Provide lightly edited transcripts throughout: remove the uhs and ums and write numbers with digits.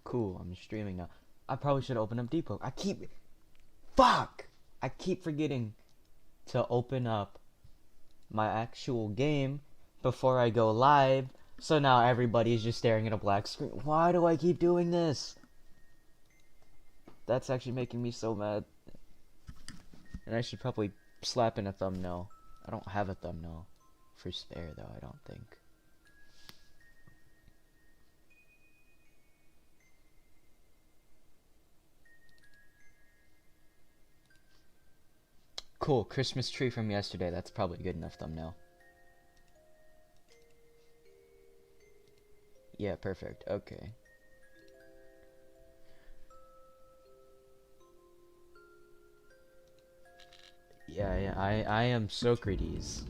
Cool, I'm streaming now. I probably should open up Deepwoken. Fuck! I keep forgetting to open up my actual game before I go live. So now everybody is just staring at a black screen. Why do I keep doing this? That's actually making me so mad. And I should probably slap in a thumbnail. I don't have a thumbnail for spare though, I don't think. Cool, Christmas tree from yesterday. That's probably a good enough thumbnail. Yeah, perfect. Okay. Yeah, I am Socrates.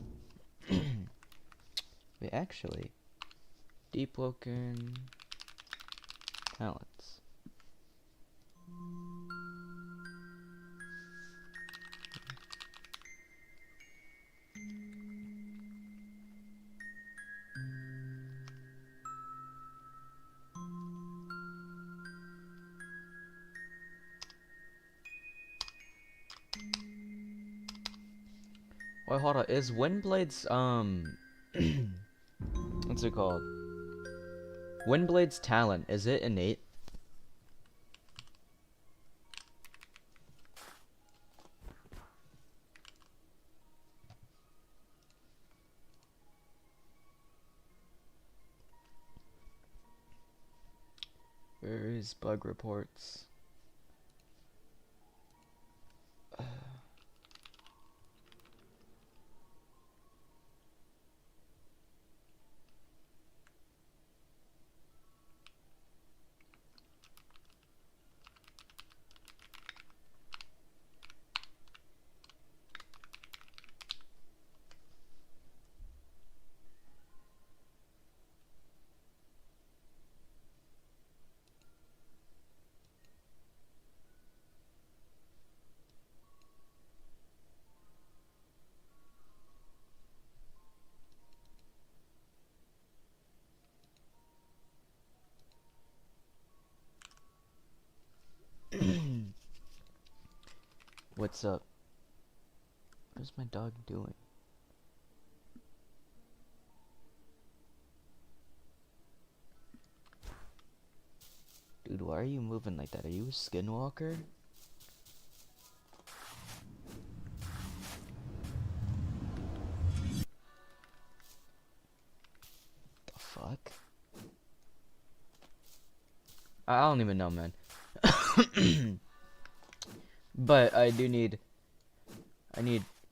Wait, actually, Deepwoken talents. Wait, hold on. Is Windblade's what's it called? Windblade's talent, is it innate? Where is bug reports? What's up? What is my dog doing? Dude, why are you moving like that? Are you a skinwalker? The fuck? I don't even know, man. But I need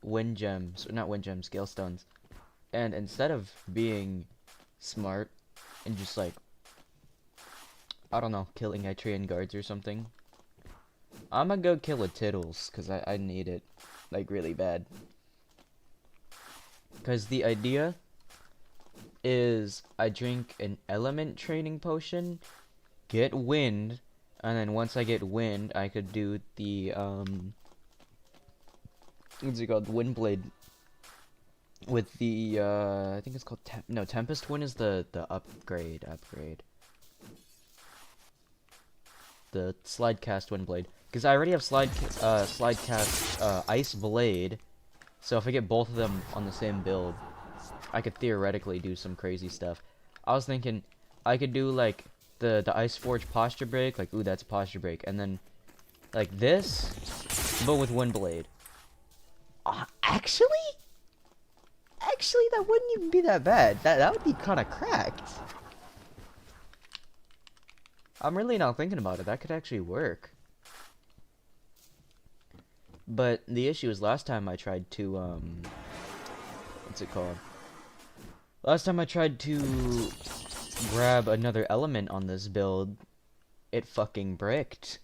wind gems, not wind gems, scale stones. And instead of being smart and just like, I don't know, killing Atrian guards or something, I'm gonna go kill a Tittles, because I need it, like, really bad. Because the idea is I drink an element training potion, get wind, and then once I get wind, I could do the, what's it called, Windblade. With the, I think it's called, Tempest Wind is the upgrade. The slide cast Windblade. Because I already have slide cast, Ice Blade. So if I get both of them on the same build, I could theoretically do some crazy stuff. I was thinking I could do, like, the Ice Forge Posture Break. Like, ooh, that's Posture Break. And then, like, this, but with Windblade. Actually? Actually, that wouldn't even be that bad. That would be kind of cracked. I'm really not thinking about it. That could actually work. But the issue is last time I tried to, what's it called? Last time I tried to grab another element on this build, it fucking bricked.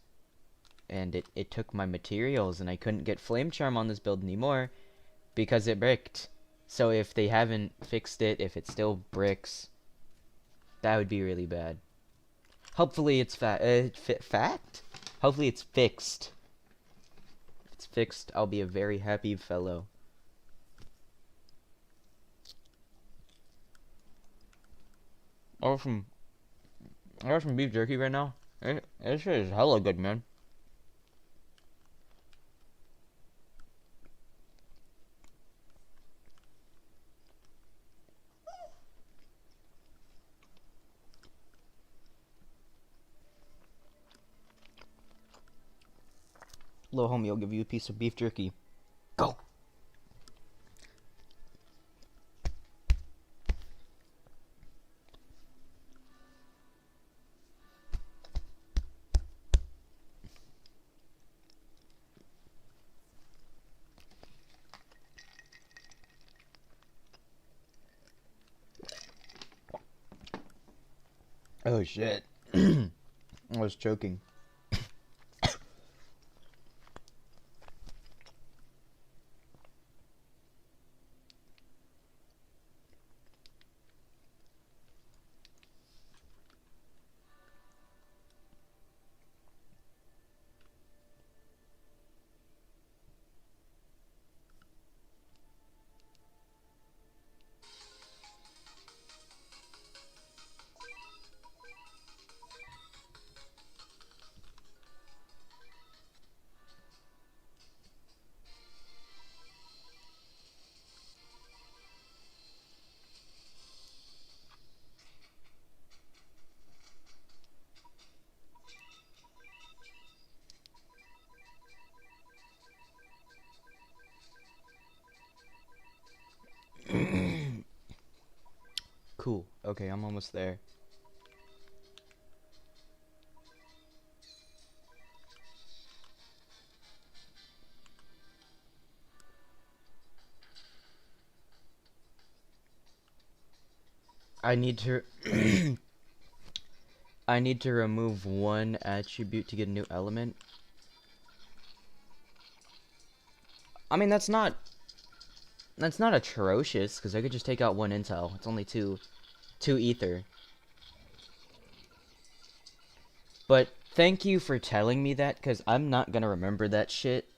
And it took my materials, and I couldn't get Flame Charm on this build anymore because it bricked. So if they haven't fixed it, if it still bricks, that would be really bad. Hopefully it's fact? Hopefully it's fixed. If it's fixed, I'll be a very happy fellow. I got some beef jerky right now. This shit is hella good, man. Little homie will give you a piece of beef jerky. Go! Oh shit. I was choking. Cool. Okay, I'm almost there. I need to I need to remove one attribute to get a new element. I mean, that's not atrocious, because I could just take out one intel. It's only two ether. But thank you for telling me that, because I'm not gonna remember that shit.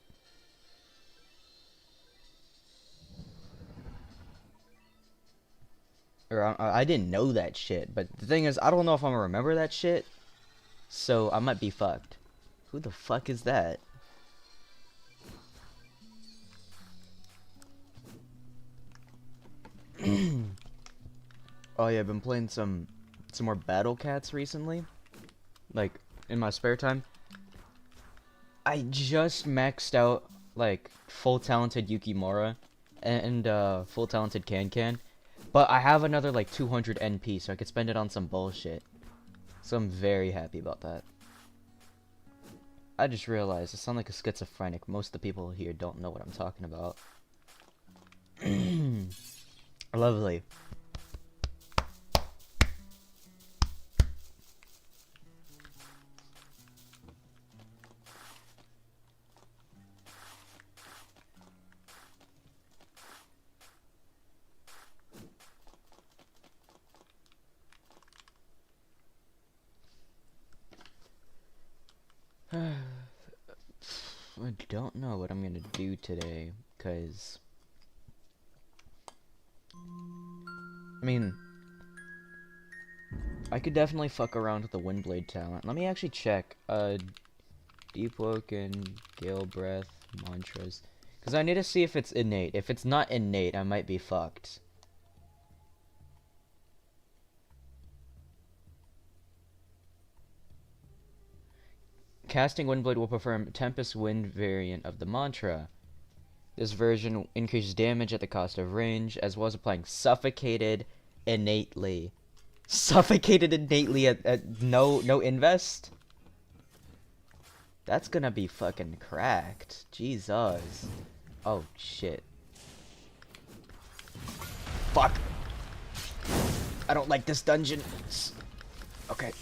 Or I didn't know that shit, but the thing is, I don't know if I'm gonna remember that shit, so I might be fucked. Who the fuck is that? Oh yeah, I've been playing some more Battle Cats recently, like in my spare time. I just maxed out like full talented Yukimura and full talented Can, but I have another like 200 NP, so I could spend it on some bullshit. So I'm very happy about that. I just realized I sound like a schizophrenic. Most of the people here don't know what I'm talking about. Lovely. I don't know what I'm gonna do today, cause I mean, I could definitely fuck around with the Windblade talent. Let me actually check. Deepwoken, Gale Breath, Mantras. Because I need to see if it's innate. If it's not innate, I might be fucked. Casting Windblade will perform Tempest Wind variant of the mantra. This version increases damage at the cost of range, as well as applying Suffocated innately. Suffocated innately at no invest? That's gonna be fucking cracked. Jesus. Oh, shit. Fuck. I don't like this dungeon. Okay.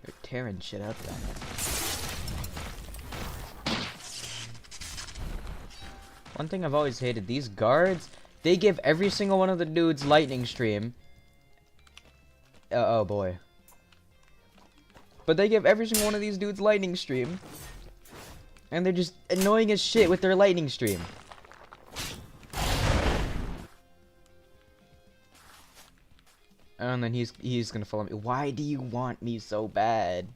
They're tearing shit up down there. One thing I've always hated, these guards, they give every single one of the dudes lightning stream. Oh boy. But they give every single one of these dudes lightning stream. And they're just annoying as shit with their lightning stream. And then he's gonna follow me. Why do you want me so bad?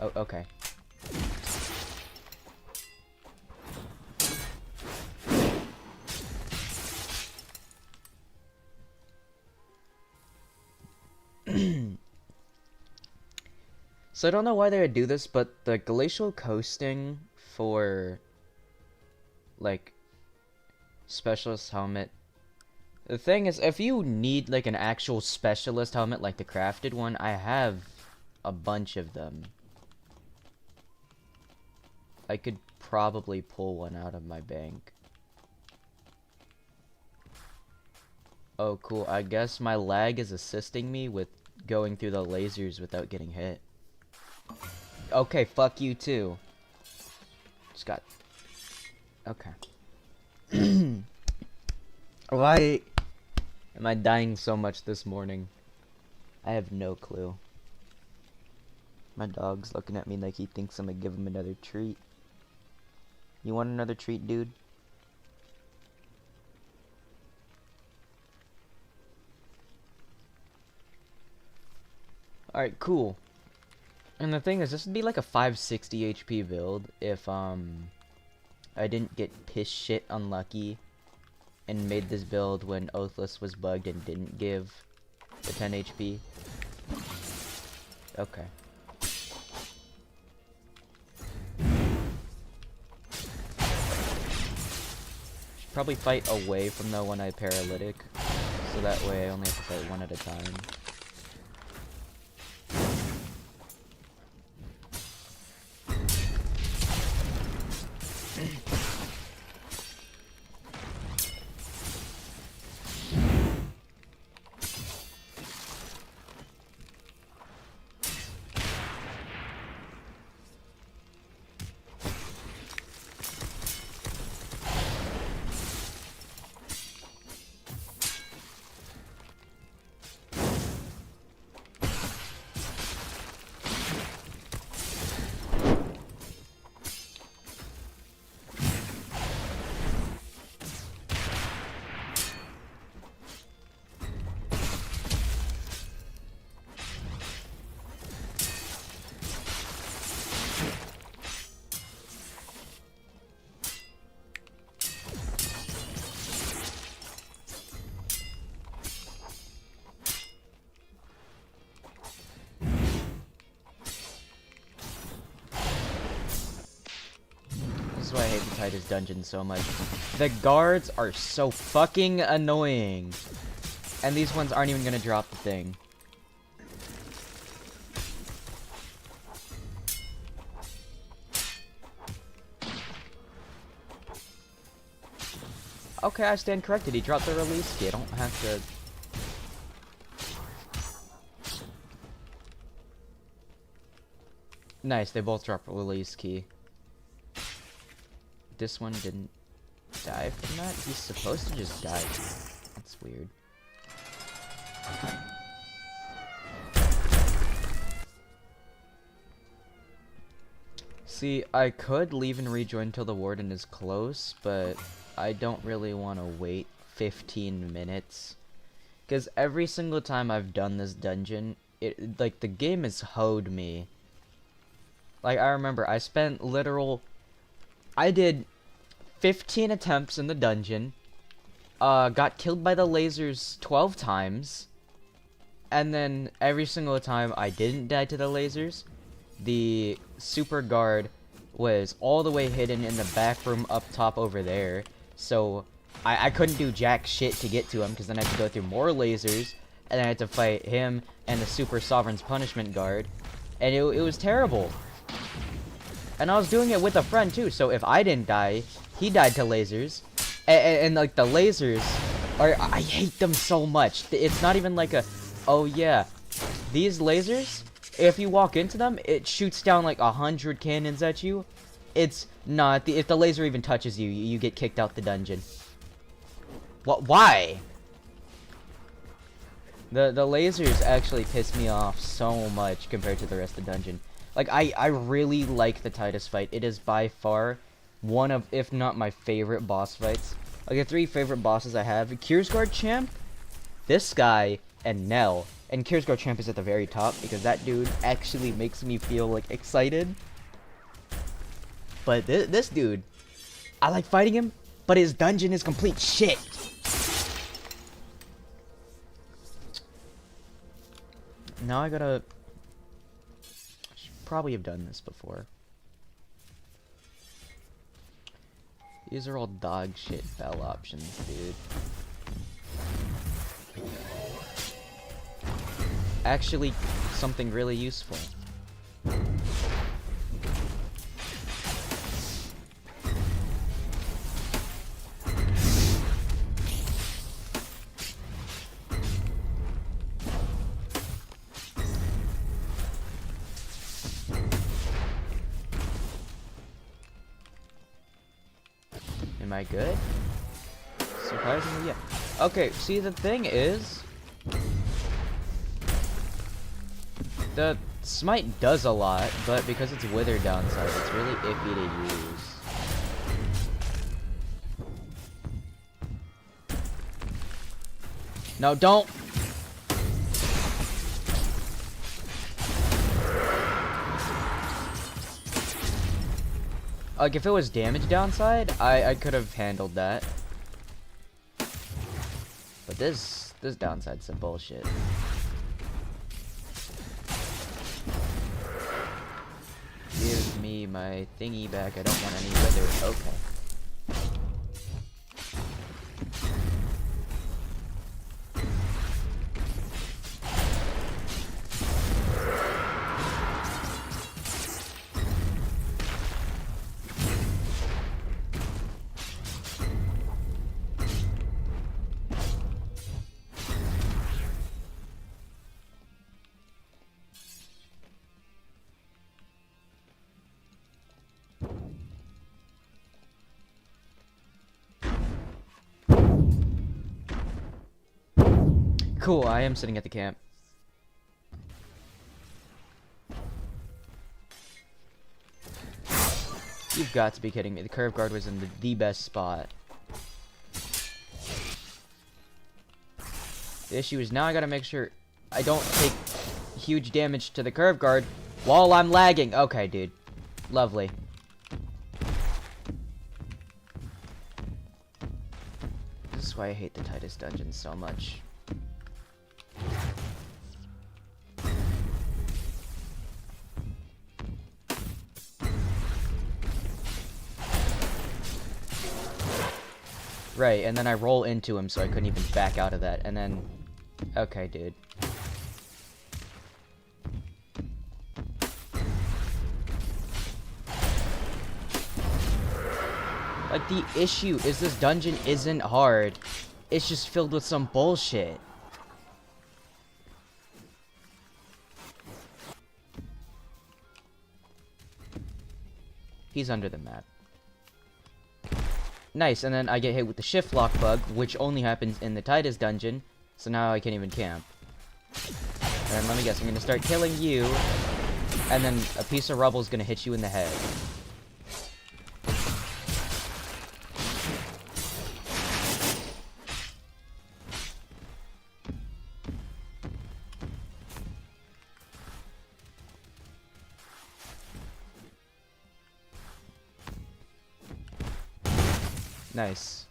Oh, okay. So I don't know why they would do this, but the glacial coasting for like specialist helmet. The thing is, if you need like an actual specialist helmet like the crafted one, I have a bunch of them. I could probably pull one out of my bank. Oh cool, I guess my lag is assisting me with going through the lasers without getting hit. Okay, fuck you too. Just got... Okay. Why am I dying so much this morning? I have no clue. My dog's looking at me like he thinks I'm gonna give him another treat. You want another treat, dude? Alright, cool. And the thing is, this would be like a 560 HP build if, I didn't get piss shit unlucky and made this build when Oathless was bugged and didn't give the 10 HP. Okay. Should probably fight away from the one-eyed paralytic, so that way I only have to fight one at a time. That's why I hate the Titus dungeon so much. The guards are so fucking annoying. And these ones aren't even gonna drop the thing. Okay, I stand corrected. He dropped the release key. I don't have to... Nice, they both dropped a release key. This one didn't die from that? He's supposed to just die. That's weird. See, I could leave and rejoin till the warden is close, but I don't really want to wait 15 minutes. Because every single time I've done this dungeon, like, the game has hoed me. Like, I remember, I spent literal... I did 15 attempts in the dungeon, got killed by the lasers 12 times, and then every single time I didn't die to the lasers, the super guard was all the way hidden in the back room up top over there, so I couldn't do jack shit to get to him, because then I had to go through more lasers, and then I had to fight him and the super sovereign's punishment guard, and it was terrible. And I was doing it with a friend too, so if I didn't die, he died to lasers. And like, the lasers are... I hate them so much. It's not even like a... Oh yeah. These lasers, if you walk into them, it shoots down like 100 cannons at you. It's not... If the laser even touches you, you get kicked out the dungeon. What? Why? The lasers actually piss me off so much compared to the rest of the dungeon. Like, I really like the Titus fight. It is by far one of, if not my favorite boss fights. Like, the 3 favorite bosses I have. Kiersguard Champ, this guy and Nell. And Kirsgård Champ is at the very top because that dude actually makes me feel like excited. But this dude, I like fighting him, but his dungeon is complete shit. Now I gotta... should probably have done this before. These are all dog shit bell options, dude. Actually, something really useful. Am I good? Surprisingly, yeah. Okay, see, the thing is... the smite does a lot, but because it's withered downside, it's really iffy to use. No, don't! Like, if it was damage downside, I could have handled that. But this downside's some bullshit. Give me my thingy back. I don't want any wither. Okay. Cool, I am sitting at the camp. You've got to be kidding me. The curve guard was in the best spot. The issue is now I gotta make sure I don't take huge damage to the curve guard while I'm lagging. Okay, dude. Lovely. This is why I hate the tightest dungeons so much. Right, and then I roll into him so I couldn't even back out of that, and then... Okay, dude. Like, the issue is this dungeon isn't hard. It's just filled with some bullshit. He's under the map. Nice, and then I get hit with the shift lock bug, which only happens in the tightest dungeon, so now I can't even camp. And then let me guess, I'm gonna start killing you, and then a piece of rubble is gonna hit you in the head. Nice.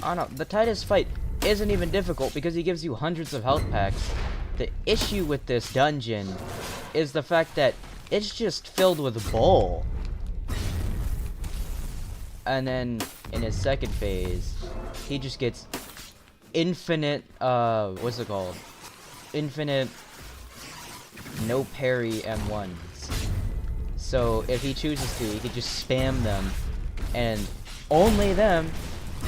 Oh no, the tightest fight isn't even difficult because he gives you hundreds of health packs. The issue with this dungeon is the fact that it's just filled with bull. And then in his second phase, he just gets infinite, what's it called? Infinite no parry M1s. So if he chooses to, he could just spam them and only them.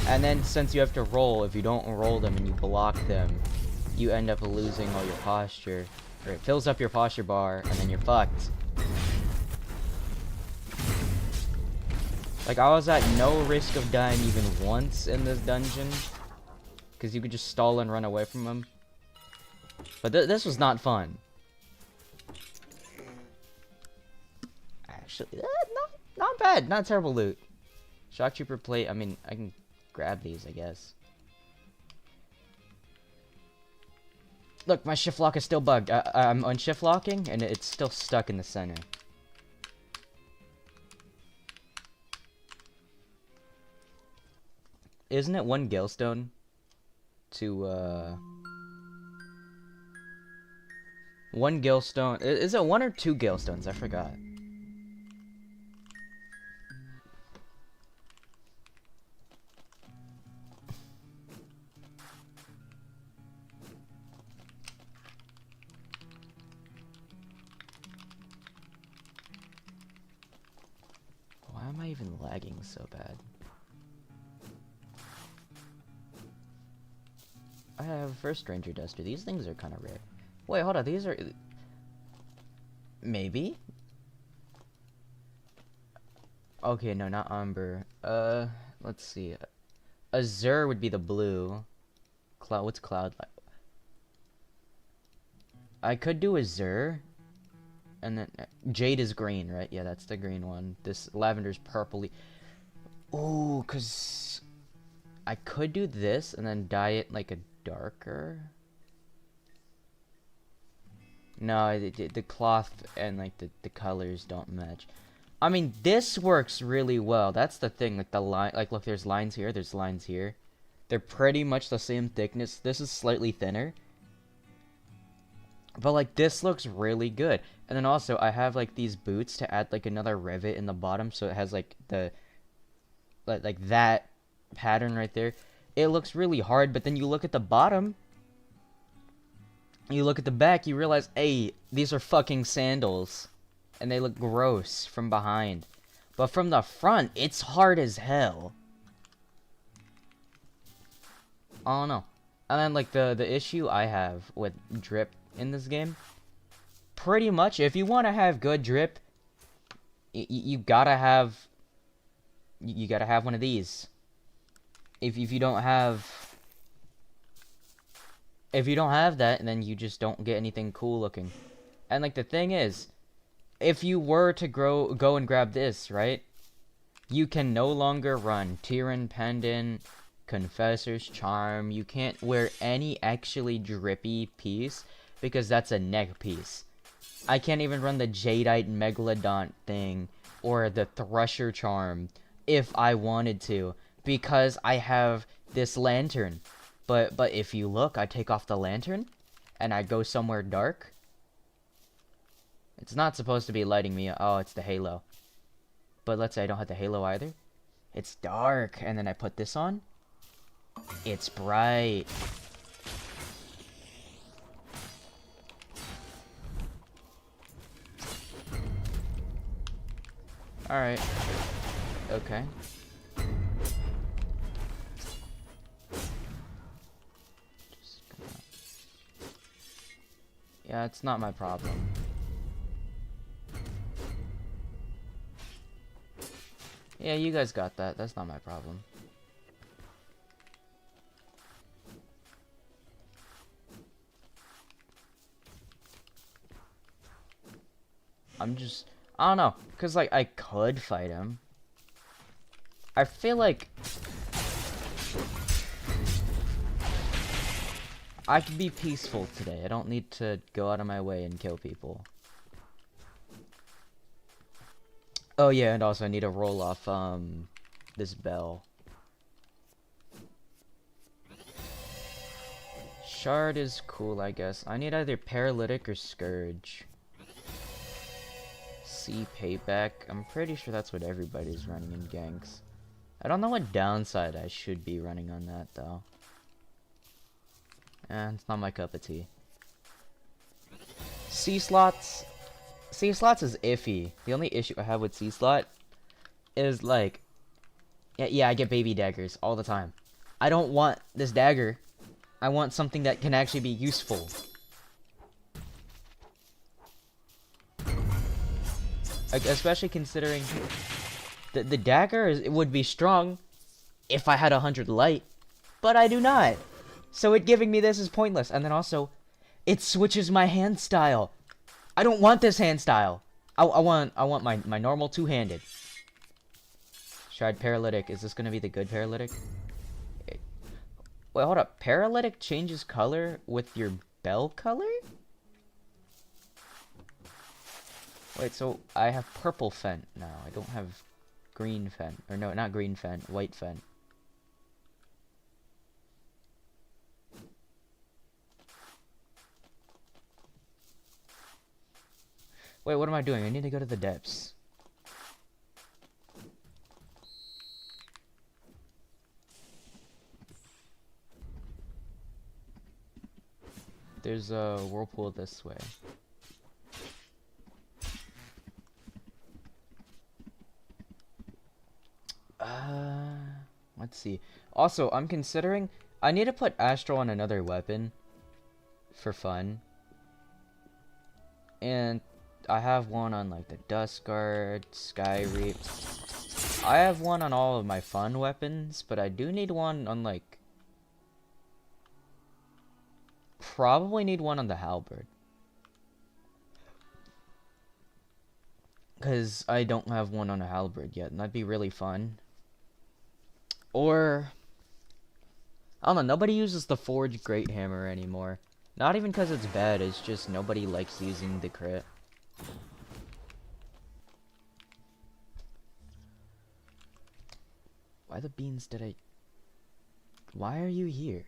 And then since you have to roll, if you don't roll them and you block them, you end up losing all your posture. Or it fills up your posture bar and then you're fucked. Like, I was at no risk of dying even once in this dungeon. because you could just stall and run away from them. But this was not fun. Actually, not bad. Not terrible loot. Shock Trooper plate. I mean, I can grab these, I guess. Look, my shift lock is still bugged. I'm unshift locking, and it's still stuck in the center. Isn't it 1 Gilstone to, 1 Gilstone? Is it 1 or 2 Gilstones? I forgot. Why am I even lagging so bad? I have first Ranger Duster. These things are kind of rare. Wait, hold on. These are... Maybe? Okay, no, not Umber. Let's see. Azure would be the blue. Cloud... What's Cloud like? I could do Azure. And then... Jade is green, right? Yeah, that's the green one. This Lavender's purpley. Ooh, because... I could do this and then dye it like a darker. No, the cloth and like the colors don't match. I mean, this works really well. That's the thing. Like the line, like look, there's lines here. There's lines here. They're pretty much the same thickness. This is slightly thinner. But like this looks really good. And then also I have like these boots to add like another rivet in the bottom, so it has like the like that pattern right there. It looks really hard, but then you look at the bottom, you look at the back, you realize, hey, these are fucking sandals, and they look gross from behind, but from the front it's hard as hell. I don't know. And then like the issue I have with drip in this game, pretty much if you want to have good drip, you gotta have one of these. If you don't have that, then you just don't get anything cool looking. And like the thing is, if you were to go and grab this, right? You can no longer run Tyran Pendant, Confessor's Charm. You can't wear any actually drippy piece because that's a neck piece. I can't even run the Jadeite Megalodon thing or the Thresher Charm if I wanted to, because I have this lantern. But if you look, I take off the lantern and I go somewhere dark. It's not supposed to be lighting me. Oh, it's the halo. But let's say I don't have the halo either. It's dark, and then I put this on. It's bright. Alright. Okay. Yeah, it's not my problem. Yeah, you guys got that. That's not my problem. I don't know. Because, like, I could fight him. I feel like I can be peaceful today. I don't need to go out of my way and kill people. Oh yeah, and also I need to roll off this bell. Shard is cool, I guess. I need either Paralytic or Scourge. See Payback. I'm pretty sure that's what everybody's running in ganks. I don't know what downside I should be running on that though. It's not my cup of tea. C-slots. C-slots is iffy. The only issue I have with C-slot is like, yeah, I get baby daggers all the time. I don't want this dagger. I want something that can actually be useful. Like, especially considering the dagger would be strong if I had 100 light, but I do not. So it giving me this is pointless. And then also, it switches my hand style. I don't want this hand style. I want my normal two-handed. Tried paralytic. Is this gonna be the good paralytic? Wait, hold up. Paralytic changes color with your bell color? Wait, so I have purple Fent now. I don't have green Fent. Or no, not green Fent. White Fent. Wait, what am I doing? I need to go to the depths. There's a whirlpool this way. Let's see. Also, I'm considering I need to put Astral on another weapon for fun. And I have one on like the Dust Guard, Sky Reap. I have one on all of my fun weapons, but I do need one on like probably need one on the Halberd. Because I don't have one on a Halberd yet, and that'd be really fun. Or I don't know, nobody uses the Forge Great Hammer anymore. Not even because it's bad, it's just nobody likes using the crit. Why the beans did I... Why are you here?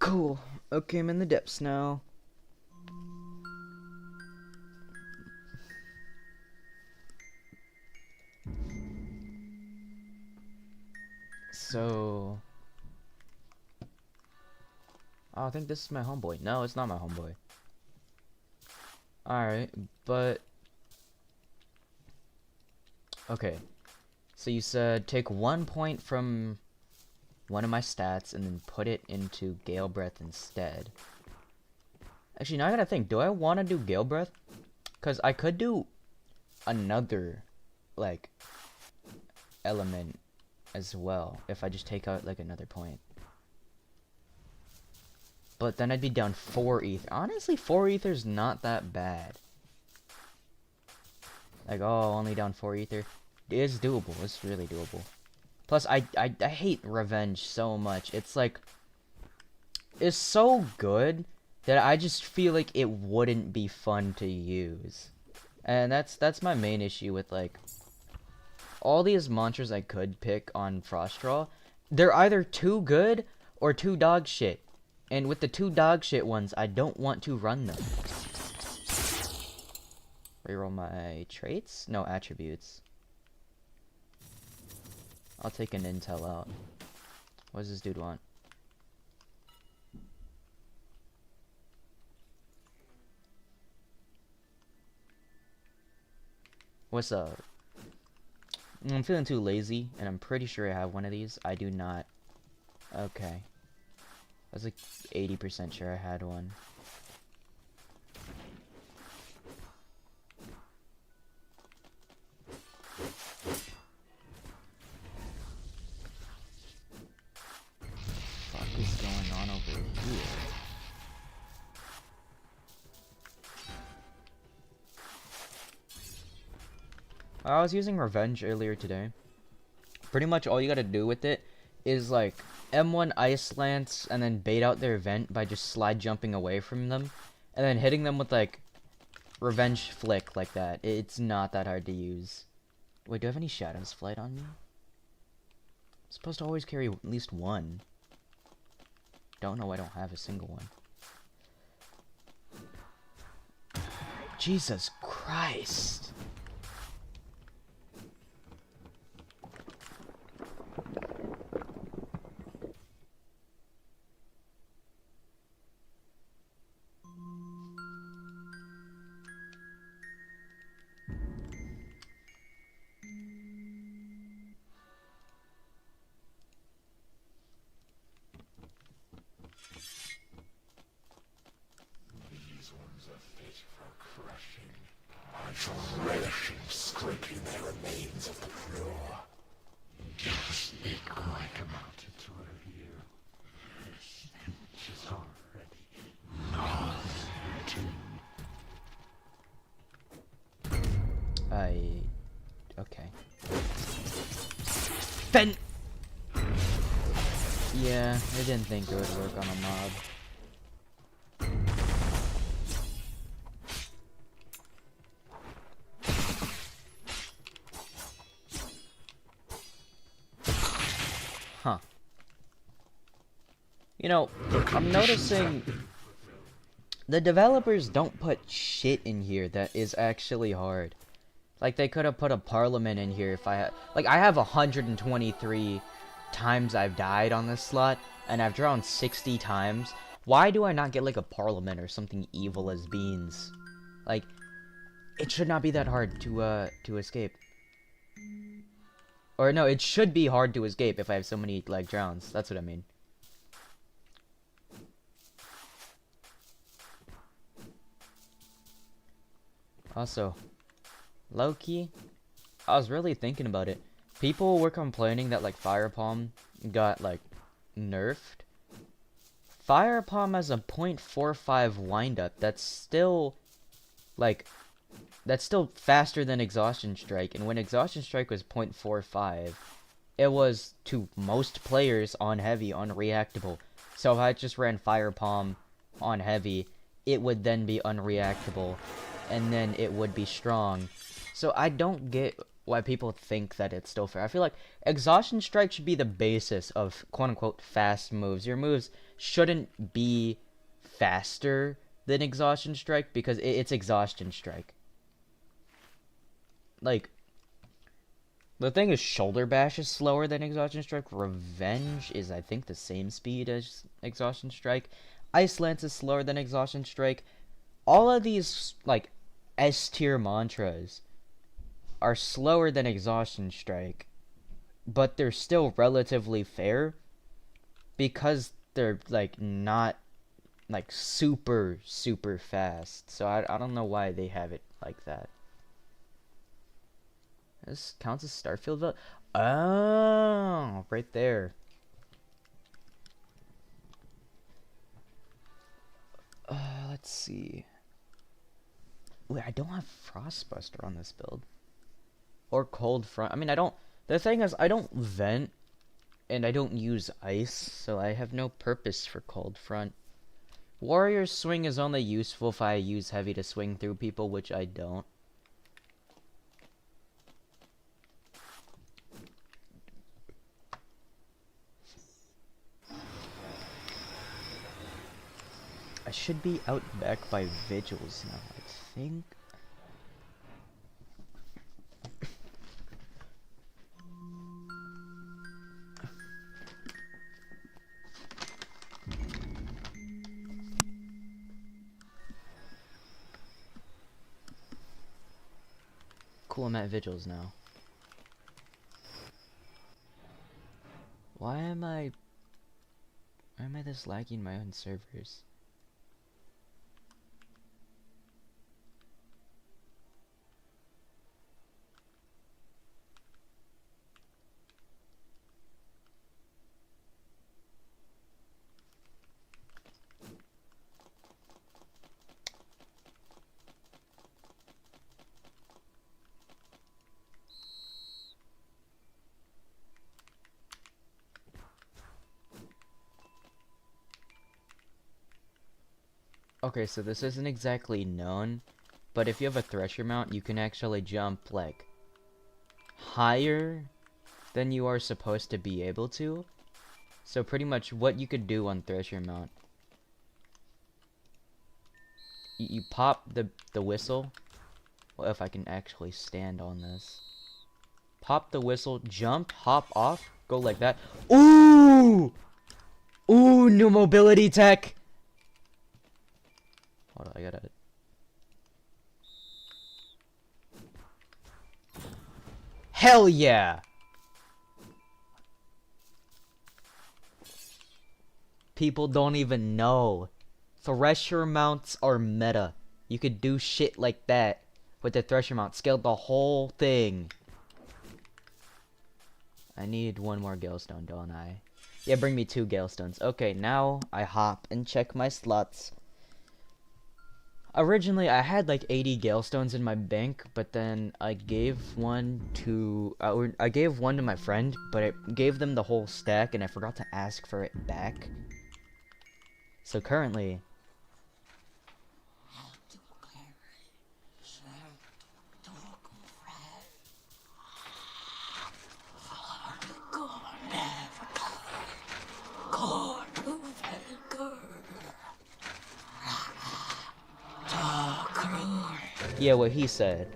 Cool. Okay, I'm in the depths now. So... Oh, I think this is my homeboy. No, it's not my homeboy. Alright, but... Okay. So you said take 1 point from one of my stats and then put it into Gale Breath instead. Actually, now I gotta think. Do I want to do Gale Breath? Because I could do another, like, element as well if I just take out, like, another point. But then I'd be down 4 ether. Honestly, 4 ether's not that bad. Like, oh, only down 4 ether. It is doable. It's really doable. Plus, I hate Revenge so much. It's like... It's so good that I just feel like it wouldn't be fun to use. And that's my main issue with, like... All these monsters I could pick on Frostdraw, they're either too good or too dog shit. And with the too dog shit ones, I don't want to run them. Reroll my traits? No, attributes. I'll take an intel out. What does this dude want? What's up? I'm feeling too lazy, and I'm pretty sure I have one of these. I do not. Okay. I was like 80% sure I had one. Fuck is going on over here? I was using Revenge earlier today. Pretty much all you gotta do with it is like M1 Ice Lance and then bait out their vent by just slide jumping away from them. And then hitting them with like Revenge Flick like that. It's not that hard to use. Wait, do I have any Shadows Flight on me? I'm supposed to always carry at least one. Don't know, I don't have a single one. Jesus Christ. These ones are fit for crushing. I shall relish in scraping the remains of the floor. Just a quiet amount to review. Stench is already nauseating. Okay. Ben! Yeah, I didn't think it would work on a mob. Huh. You know, I'm noticing the developers don't put shit in here that is actually hard. Like, they could have put a parliament in here if I had... Like, I have 123 times I've died on this slot, and I've drawn 60 times. Why do I not get, like, a parliament or something evil as beans? Like, it should not be that hard to escape. Or, no, it should be hard to escape if I have so many, like, drowns. That's what I mean. Also, low-key, I was really thinking about it. People were complaining that, like, Fire Palm got, like, nerfed. Fire Palm has a 0.45 windup. That's still, like, that's still faster than Exhaustion Strike. And when Exhaustion Strike was 0.45, it was, to most players on Heavy, unreactable. So if I just ran Fire Palm on Heavy, it would then be unreactable. And then it would be strong. So I don't get why people think that it's still fair. I feel like Exhaustion Strike should be the basis of quote-unquote fast moves. Your moves shouldn't be faster than Exhaustion Strike because it's Exhaustion Strike. Like, the thing is, Shoulder Bash is slower than Exhaustion Strike. Revenge is, I think, the same speed as Exhaustion Strike. Ice Lance is slower than Exhaustion Strike. All of these, like, S-tier mantras are slower than Exhaustion Strike, but they're still relatively fair because they're, like, not, like, super, super fast. So I don't know why they have it like that. This counts as Starfield vote? Oh, right there. Let's see. Wait, I don't have Frostbuster on this build. Or Cold Front. I mean, I don't... The thing is, I don't vent, and I don't use ice, so I have no purpose for Cold Front. Warrior Swing is only useful if I use Heavy to swing through people, which I don't. I should be out back by Vigils now, I think. Cool, I'm at Vigils now. Why am I this lagging my own servers? Okay, so this isn't exactly known, but if you have a Thresher mount, you can actually jump, like, higher than you are supposed to be able to. So pretty much what you could do on Thresher mount you pop the whistle. Well, if I can actually stand on this. Pop the whistle, jump, hop off, go like that. Ooh! Ooh, new mobility tech! Hold on, I gotta... Hell yeah! People don't even know. Thresher mounts are meta. You could do shit like that with the thresher mount. Scale the whole thing. I need one more Galestone, don't I? Yeah, bring me 2 Galestones. Okay, now I hop and check my slots. Originally, I had like 80 Galestones in my bank, but then I gave one to my friend, but I gave them the whole stack, and I forgot to ask for it back. So currently, yeah, what he said.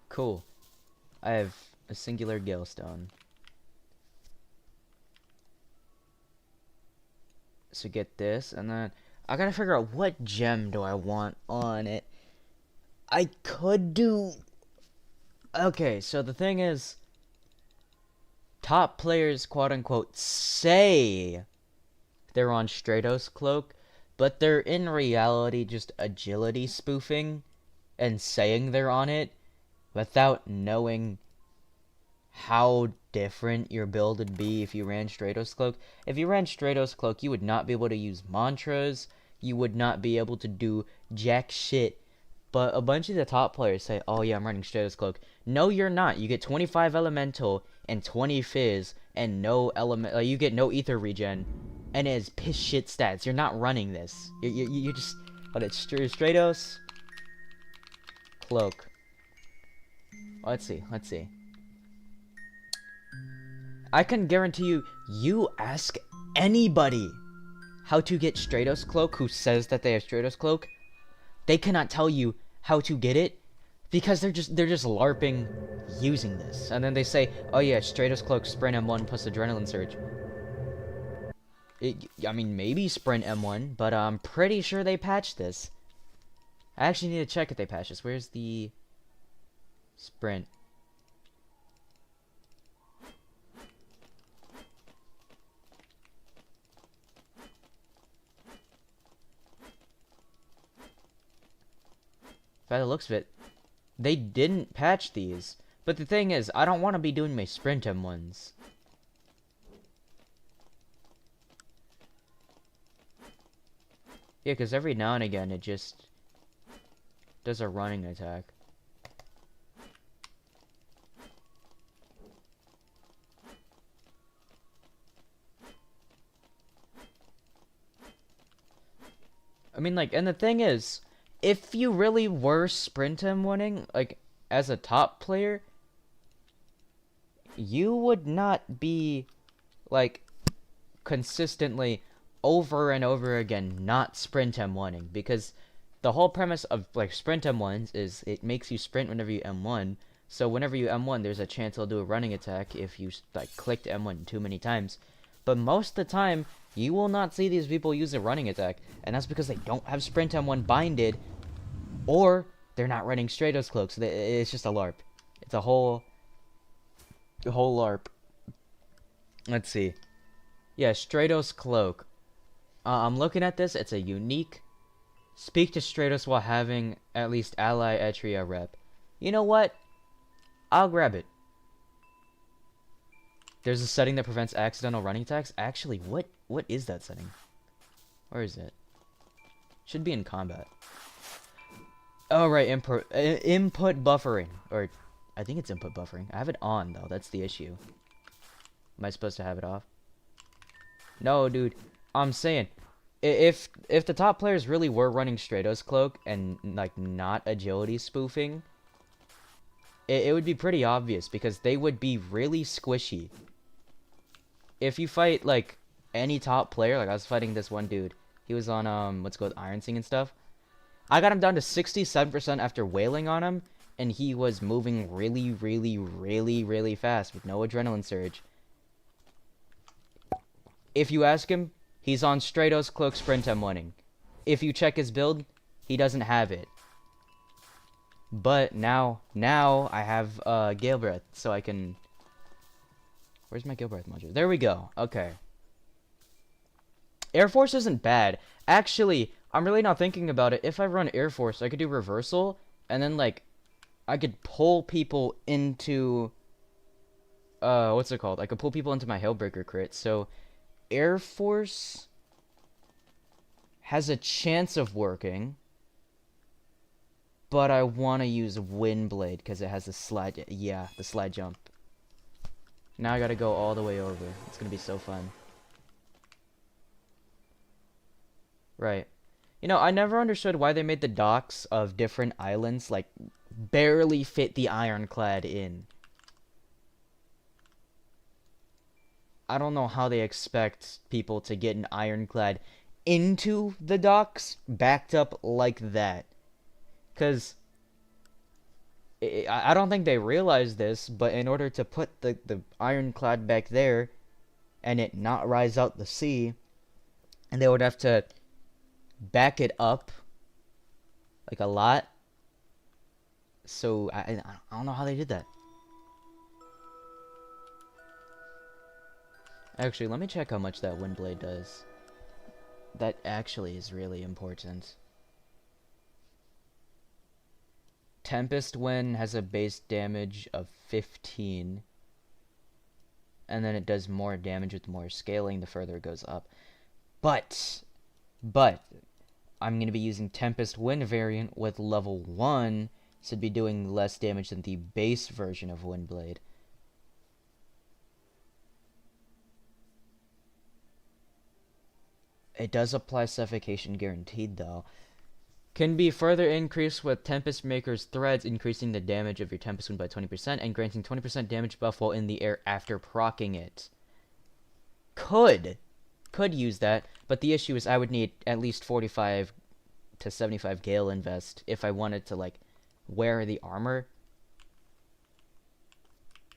Cool. I have a singular Galestone. So get this, and then I gotta figure out what gem do I want on it. I could do... Okay, so the thing is, top players, quote-unquote, say they're on Stratos Cloak, but they're in reality just agility spoofing and saying they're on it without knowing how different your build would be if you ran Stratos Cloak. If you ran Stratos Cloak, you would not be able to use mantras, you would not be able to do jack shit. But a bunch of the top players say, oh yeah, I'm running Stratos Cloak. No, you're not. You get 25 Elemental and 20 Fizz and no element. You get no Ether regen, and it has piss shit stats. You're not running this. You just... But it's Stratos Cloak. Let's see. I can guarantee you, you ask anybody how to get Stratos Cloak who says that they have Stratos Cloak, they cannot tell you how to get it because they're just LARPing using this. And then they say, oh yeah, Stratos Cloak, Sprint M1 plus Adrenaline Surge. I mean, maybe Sprint M1, but I'm pretty sure they patched this. I actually need to check if they patched this. Where's the Sprint? By the looks of it, they didn't patch these. But the thing is, I don't want to be doing my Sprint M1s. Yeah, because every now and again it just does a running attack. I mean, like, and the thing is, if you really were Sprint M1ing, like, as a top player, you would not be, like, consistently over and over again not Sprint M1ing, because the whole premise of, like, Sprint M1s is it makes you sprint whenever you M1, so whenever you M1, there's a chance it'll do a running attack if you, like, clicked M1 too many times. But most of the time, you will not see these people use a running attack, and that's because they don't have Sprint M1 binded, or they're not running Stratos Cloak, so it's just a LARP. It's a whole LARP. Let's see. Yeah, Stratos Cloak. I'm looking at this. It's a unique. Speak to Stratos while having at least ally Etria rep. You know what? I'll grab it. There's a setting that prevents accidental running attacks. Actually, what is that setting? Where is it? Should be in combat. Oh, right, input buffering. Or, I think it's input buffering. I have it on, though. That's the issue. Am I supposed to have it off? No, dude. I'm saying, if the top players really were running Stratos Cloak and, like, not agility spoofing, it would be pretty obvious, because they would be really squishy. If you fight, like, any top player. Like I was fighting this one dude. He was on what's it called, Iron Sing and stuff. I got him down to 67% after wailing on him, and he was moving really, really, really, really fast with no adrenaline surge. If you ask him, he's on Stratos Cloak Sprint M1ing. If you check his build, he doesn't have it. But now I have Gale Breath, so I can... Where's my Gale Breath module? There we go. Okay. Air Force isn't bad. Actually, I'm really not thinking about it. If I run Air Force, I could do reversal, and then, like, I could pull people into... what's it called? I could pull people into my Hailbreaker crit, so... Air Force has a chance of working, but I want to use Windblade because it has the slide. Yeah, the slide jump. Now I gotta go all the way over. It's gonna be so fun. Right. You know, I never understood why they made the docks of different islands, like, barely fit the ironclad in. I don't know how they expect people to get an ironclad into the docks backed up like that. Because I don't think they realize this, but in order to put the ironclad back there and it not rise out the sea, and they would have to back it up like a lot. So I don't know how they did that. Actually, let me check how much that Windblade does. That actually is really important. Tempest Wind has a base damage of 15. And then it does more damage with more scaling the further it goes up. But, I'm going to be using Tempest Wind variant with level 1, so it'd be doing less damage than the base version of Windblade. It does apply suffocation guaranteed, though. Can be further increased with Tempest Maker's threads, increasing the damage of your Tempest Wind by 20% and granting 20% damage buff while in the air after proccing it. Could use that, but the issue is I would need at least 45 to 75 Gale invest if I wanted to, like, wear the armor.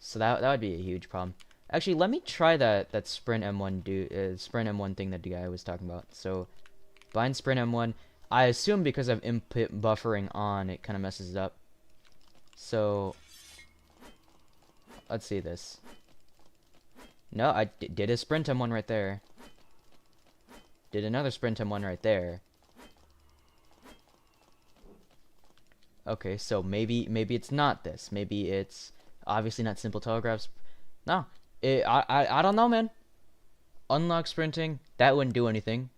So that would be a huge problem. Actually, let me try that Sprint M1 Sprint M1 thing that the guy was talking about. So, bind Sprint M1. I assume because of input buffering on, it kind of messes it up. So, let's see this. No, I did a Sprint M1 right there. Did another Sprint M1 right there. Okay, so maybe it's not this. Maybe it's obviously not simple telegraphs. No. I don't know, man. Unlock sprinting. That wouldn't do anything.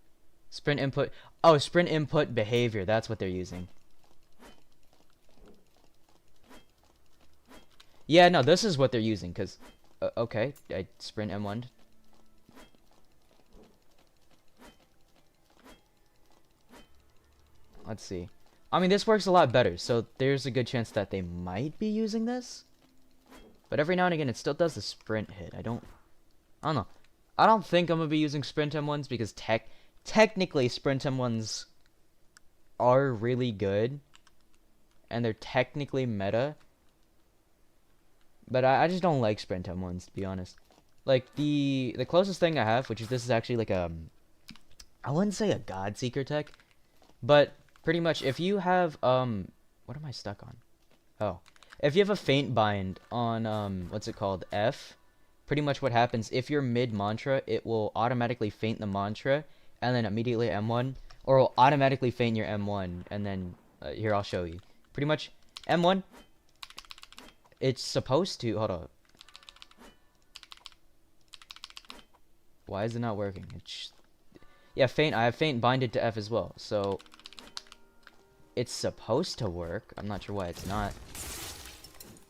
Sprint input. Oh, sprint input behavior. That's what they're using. Yeah, no, this is what they're using. Because, okay, I sprint M1. Let's see. I mean, this works a lot better. So there's a good chance that they might be using this. But every now and again, it still does the sprint hit. I don't know. I don't think I'm going to be using sprint M1s because technically sprint M1s are really good. And they're technically meta. But I just don't like sprint M1s, to be honest. Like, the closest thing I have, which is this is actually like a... I wouldn't say a God Seeker tech. But pretty much if you have... What am I stuck on? Oh. If you have a faint bind on, what's it called, F, pretty much what happens, if you're mid-mantra, it will automatically faint the mantra, and then immediately M1, or it will automatically faint your M1, and then, here, I'll show you. Pretty much, M1, it's supposed to, hold on. Why is it not working? Yeah, faint, I have faint binded to F as well, so, it's supposed to work. I'm not sure why it's not.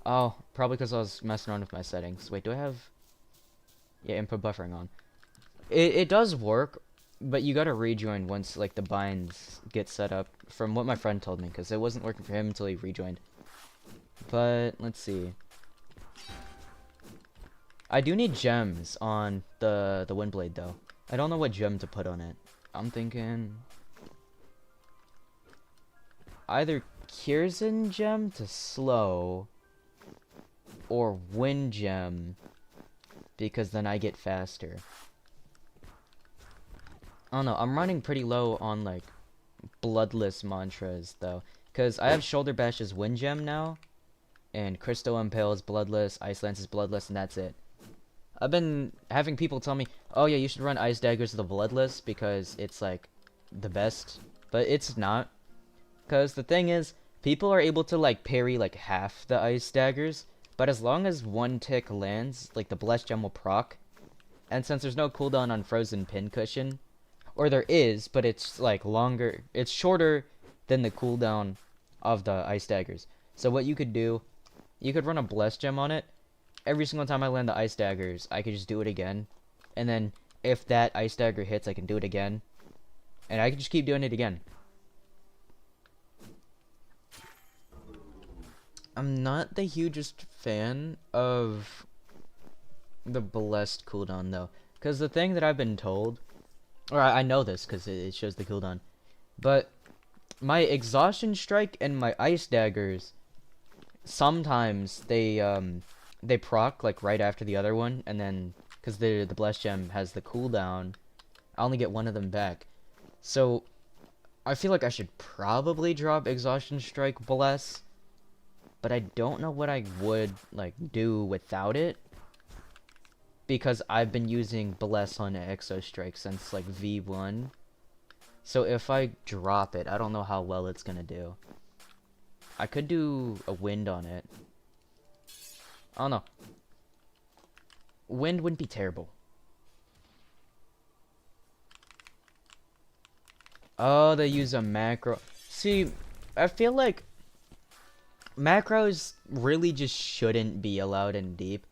Oh, probably because I was messing around with my settings. Wait, do I have... Yeah, input buffering on. It does work, but you gotta rejoin once, like, the binds get set up, from what my friend told me, because it wasn't working for him until he rejoined. But, let's see. I do need gems on the Windblade, though. I don't know what gem to put on it. I'm thinking either Kierzin gem to slow or wind gem because then I get faster. I don't know. I'm running pretty low on like bloodless mantras though, because I have shoulder bash as wind gem now, and crystal impale is bloodless, ice lance is bloodless, and that's it. I've been having people tell me, oh yeah, you should run ice daggers to the bloodless because it's like the best, but it's not. Because the thing is, people are able to like parry like half the ice daggers, but as long as one tick lands, like the blessed gem will proc, and since there's no cooldown on frozen pincushion, or there is, but it's like longer, it's shorter than the cooldown of the ice daggers. So what you could do, you could run a blessed gem on it. Every single time I land the ice daggers, I could just do it again. And then if that ice dagger hits, I can do it again. And I can just keep doing it again. I'm not the hugest fan of the blessed cooldown though. Because the thing that I've been told, or I know this because it shows the cooldown, but my exhaustion strike and my ice daggers, sometimes they proc like right after the other one, and then because the blessed gem has the cooldown, I only get one of them back. So I feel like I should probably drop exhaustion strike bless, but I don't know what I would like do without it, because I've been using bless on exo strike since like V1. So if I drop it, I don't know how well it's gonna do. I could do a wind on it. I don't know. Wind wouldn't be terrible. Oh, they use a macro. See, I feel like macros really just shouldn't be allowed in Deep.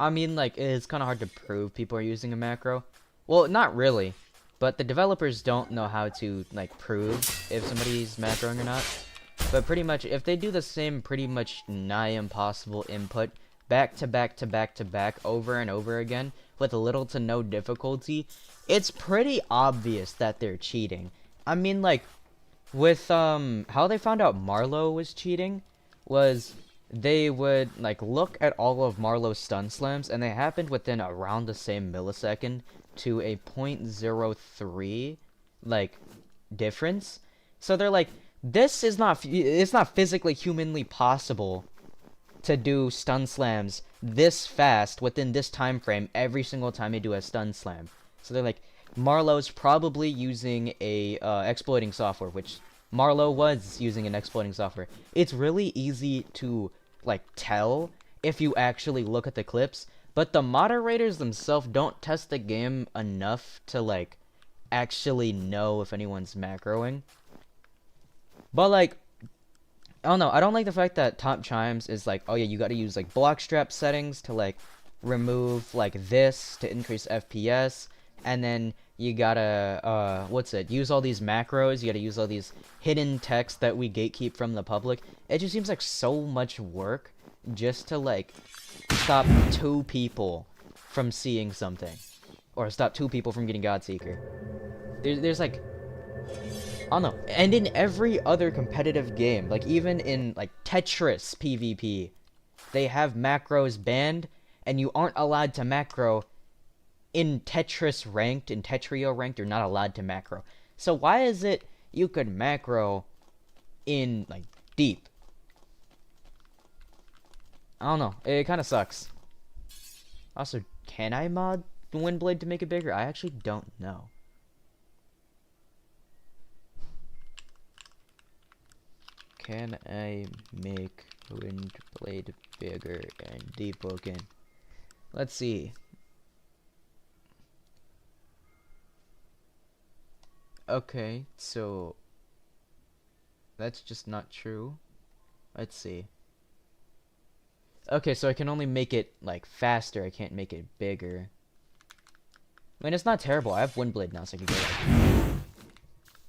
I mean, like, it's kind of hard to prove people are using a macro. Well, not really. But the developers don't know how to, like, prove if somebody's macroing or not. But pretty much, if they do the same pretty much nigh impossible input back to back to back to back over and over again with little to no difficulty, it's pretty obvious that they're cheating. I mean, like, with, how they found out Marlowe was cheating was they would, like, look at all of Marlowe's stun slams, and they happened within around the same millisecond to a 0.03, like, difference. So they're like, this is not, it's not physically humanly possible to do stun slams this fast within this time frame every single time you do a stun slam. So they're like, Marlowe's probably using a exploiting software, which Marlowe was using an exploiting software. It's really easy to like tell if you actually look at the clips, but the moderators themselves don't test the game enough to like actually know if anyone's macroing. But like, I don't know, I don't like the fact that Top Chimes is like, oh yeah, you gotta use like block strap settings to like remove like this to increase FPS, and then you gotta use all these macros, you gotta use all these hidden text that we gatekeep from the public. It just seems like so much work just to like stop 2 people from seeing something, or stop 2 people from getting Godseeker. There's like, I don't know. And in every other competitive game, like even in like Tetris PvP, they have macros banned, and you aren't allowed to macro. In Tetris ranked, in Tetrio ranked, you're not allowed to macro. So why is it you could macro in like Deep? I don't know. It kind of sucks. Also, can I mod Windblade to make it bigger? I actually don't know. Can I make Windblade bigger and Deepwoken? Let's see. Okay, so that's just not true. Let's see. Okay, so I can only make it like faster. I can't make it bigger. I mean, it's not terrible. I have Windblade now, so I can go.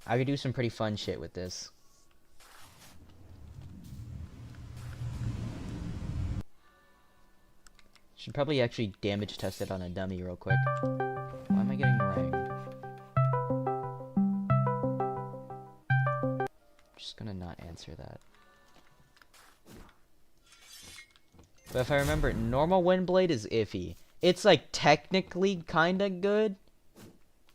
I could do some pretty fun shit with this. Should probably actually damage test it on a dummy real quick. Why am I getting ranked? Just gonna not answer that. But if I remember, normal wind blade is iffy. It's like technically kinda good,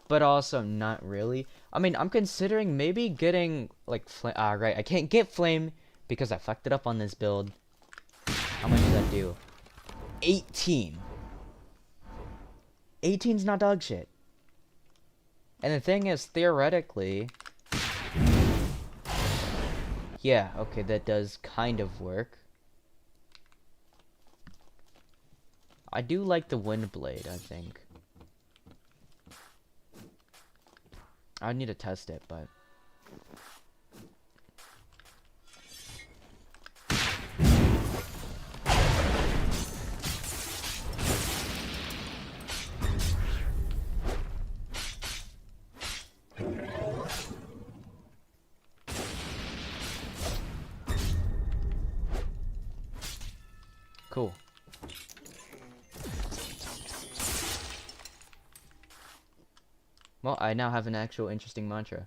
but also not really. I mean, I'm considering maybe getting like flame. Ah, right, I can't get flame because I fucked it up on this build. How much does that do? 18. 18's not dog shit. And the thing is, theoretically, yeah, okay, that does kind of work. I do like the wind blade, I think. I need to test it, but cool. Well, I now have an actual interesting mantra.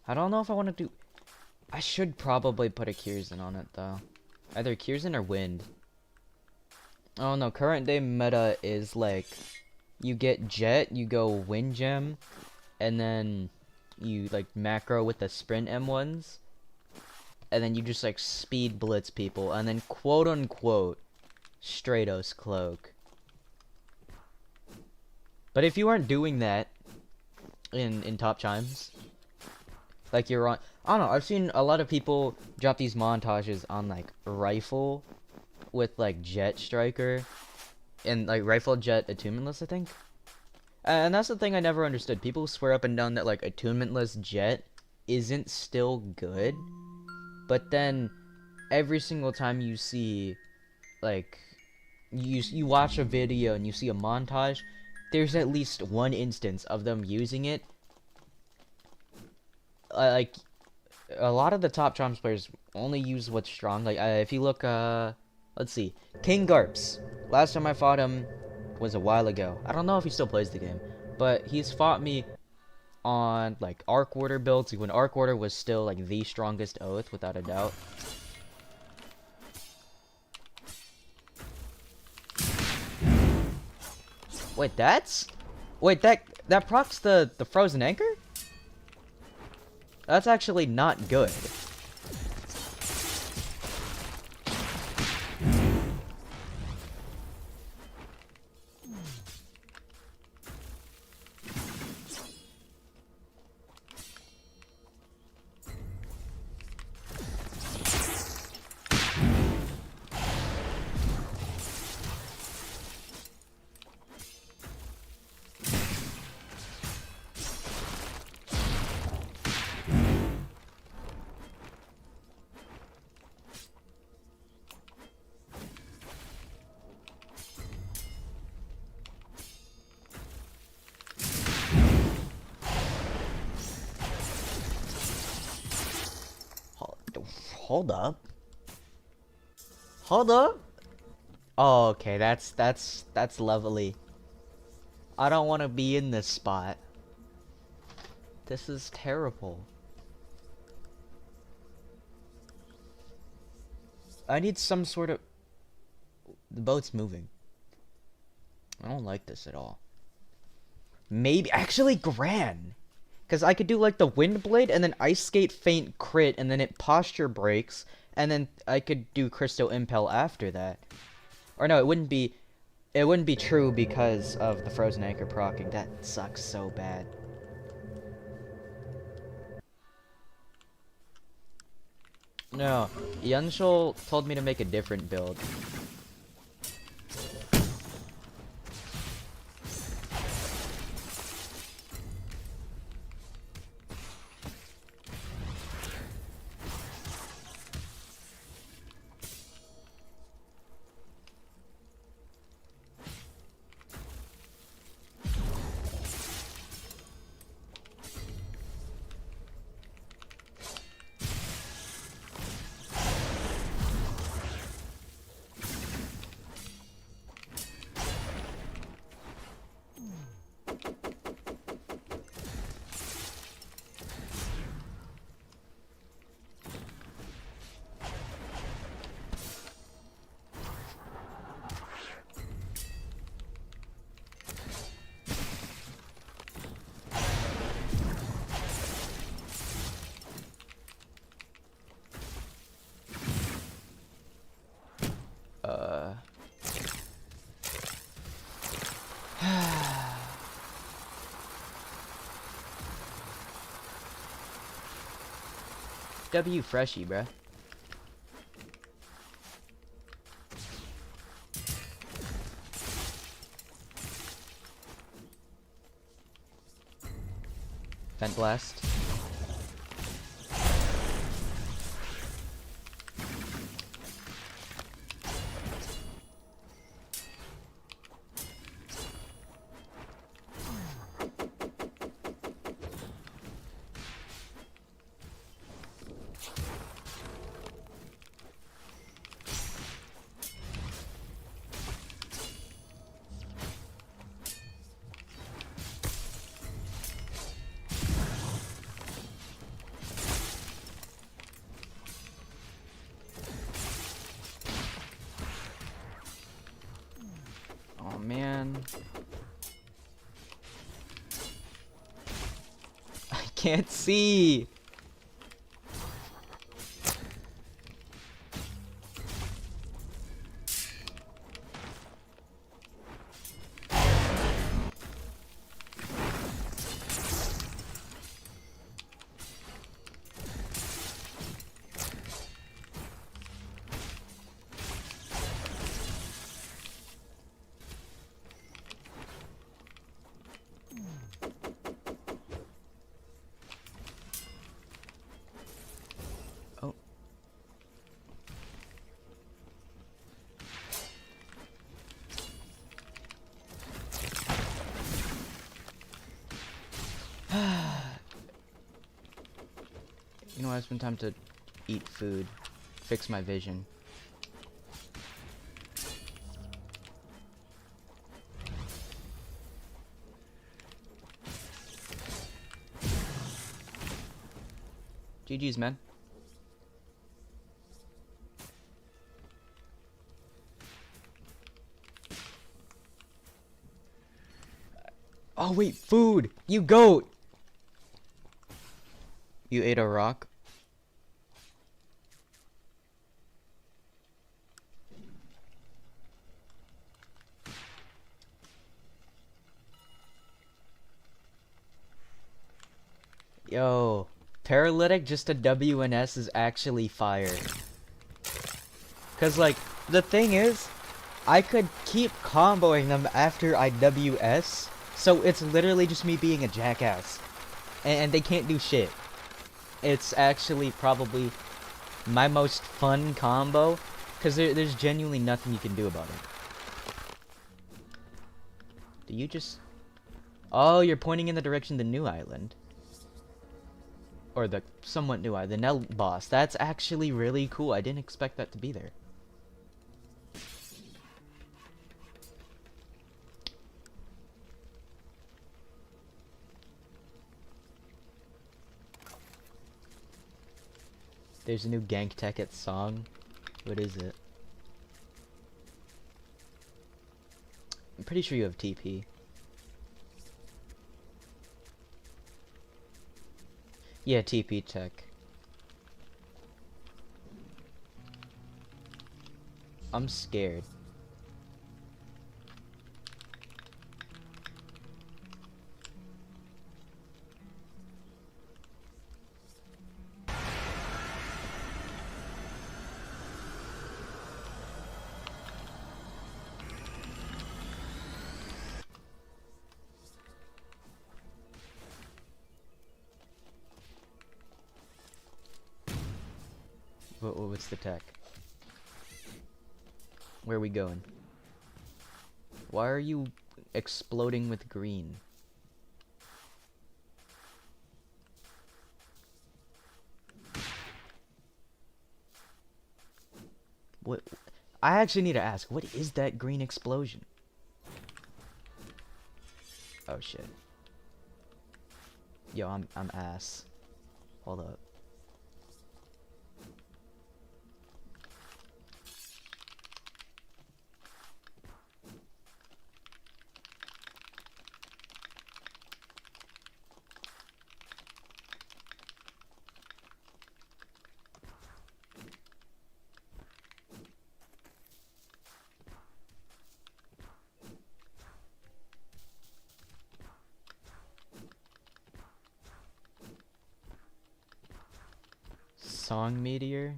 I don't know if I want to do... I should probably put a Kierzin on it, though. Either Kierzin or Wind. Oh no, current day meta is like... You get Jet, you go Wind Gem, and then you like macro with the Sprint M1s. And then you just like speed blitz people, and then quote unquote Stratos Cloak. But if you aren't doing that in top chimes, like you're on, I don't know, I've seen a lot of people drop these montages on like Rifle with like Jet Striker and like Rifle Jet attunementless, I think. And that's the thing I never understood. People swear up and down that like attunementless Jet isn't still good, but then every single time you see like you watch a video and you see a montage, there's at least one instance of them using it. Like a lot of the top Charms players only use what's strong. Like if you look, let's see, King Garps. Last time I fought him was a while ago. I don't know if he still plays the game, but he's fought me on like Arc Order builds when Arc Order was still like the strongest oath without a doubt. Wait, that procs the frozen anchor? That's actually not good. Hold up. Hold up. Oh, okay, that's lovely. I don't want to be in this spot. This is terrible. I need some sort of... The boat's moving. I don't like this at all. Maybe... Actually, Gran! Because I could do, like, the Wind Blade, and then Ice Skate Feint crit, and then it posture breaks, and then I could do Crystal Impel after that. Or no, it wouldn't be true because of the Frozen Anchor proccing. That sucks so bad. No, Yunshul told me to make a different build. W Freshie, bruh. Vent blast. Oh man. I can't see. Oh. You know, I spend time to eat food, fix my vision. GG's, man. Oh wait, food! You goat! You ate a rock? Yo, paralytic just a W and S is actually fire. Cause like, the thing is, I could keep comboing them after I WS, so it's literally just me being a jackass. And they can't do shit. It's actually probably my most fun combo, cause there's genuinely nothing you can do about it. Do you just... Oh, you're pointing in the direction of the new island. Or the somewhat new island, the Nell boss. That's actually really cool. I didn't expect that to be there. There's a new Gank Tekkit song. What is it? I'm pretty sure you have TP. Yeah, TP tech. I'm scared. What's the tech? Where are we going? Why are you exploding with green? What? I actually need to ask, what is that green explosion? Oh shit. Yo, I'm ass. Hold up. song meteor.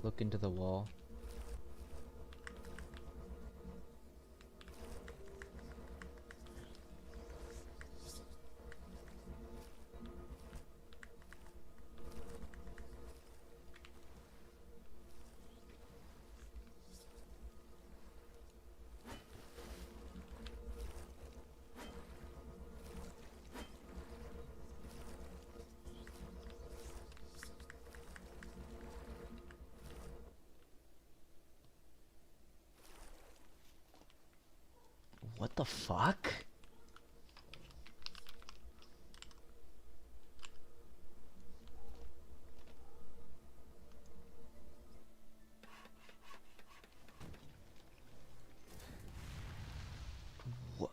Look into the wall. What the fuck? What?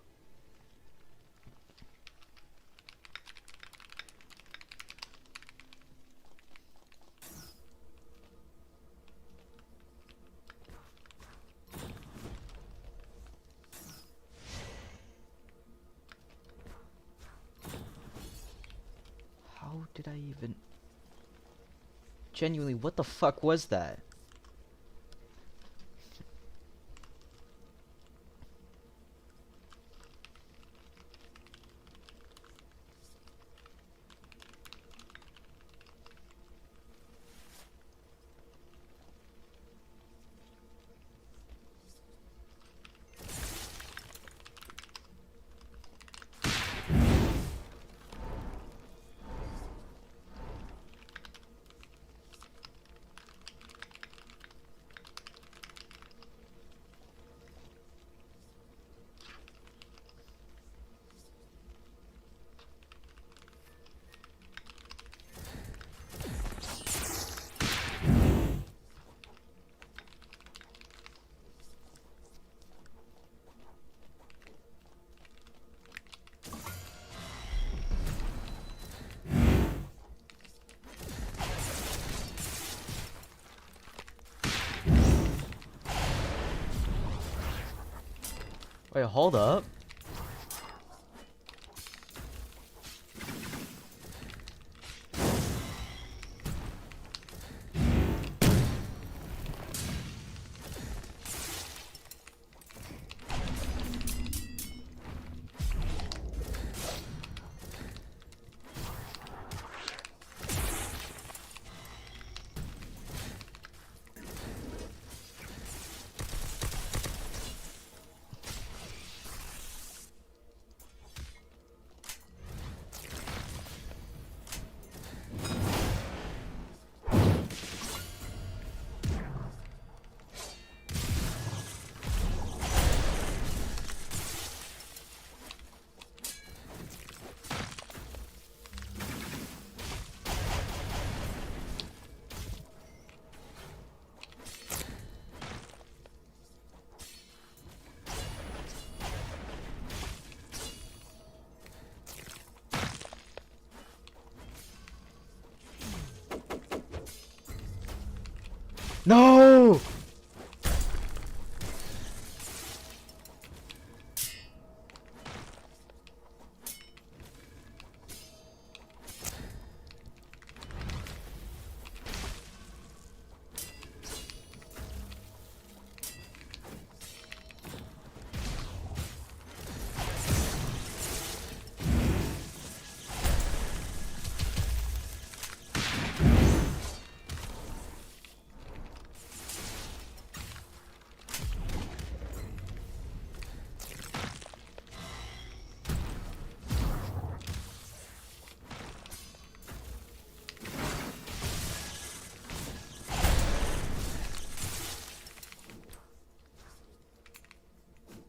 How did I even... Genuinely, what the fuck was that? Wait, hold up. No!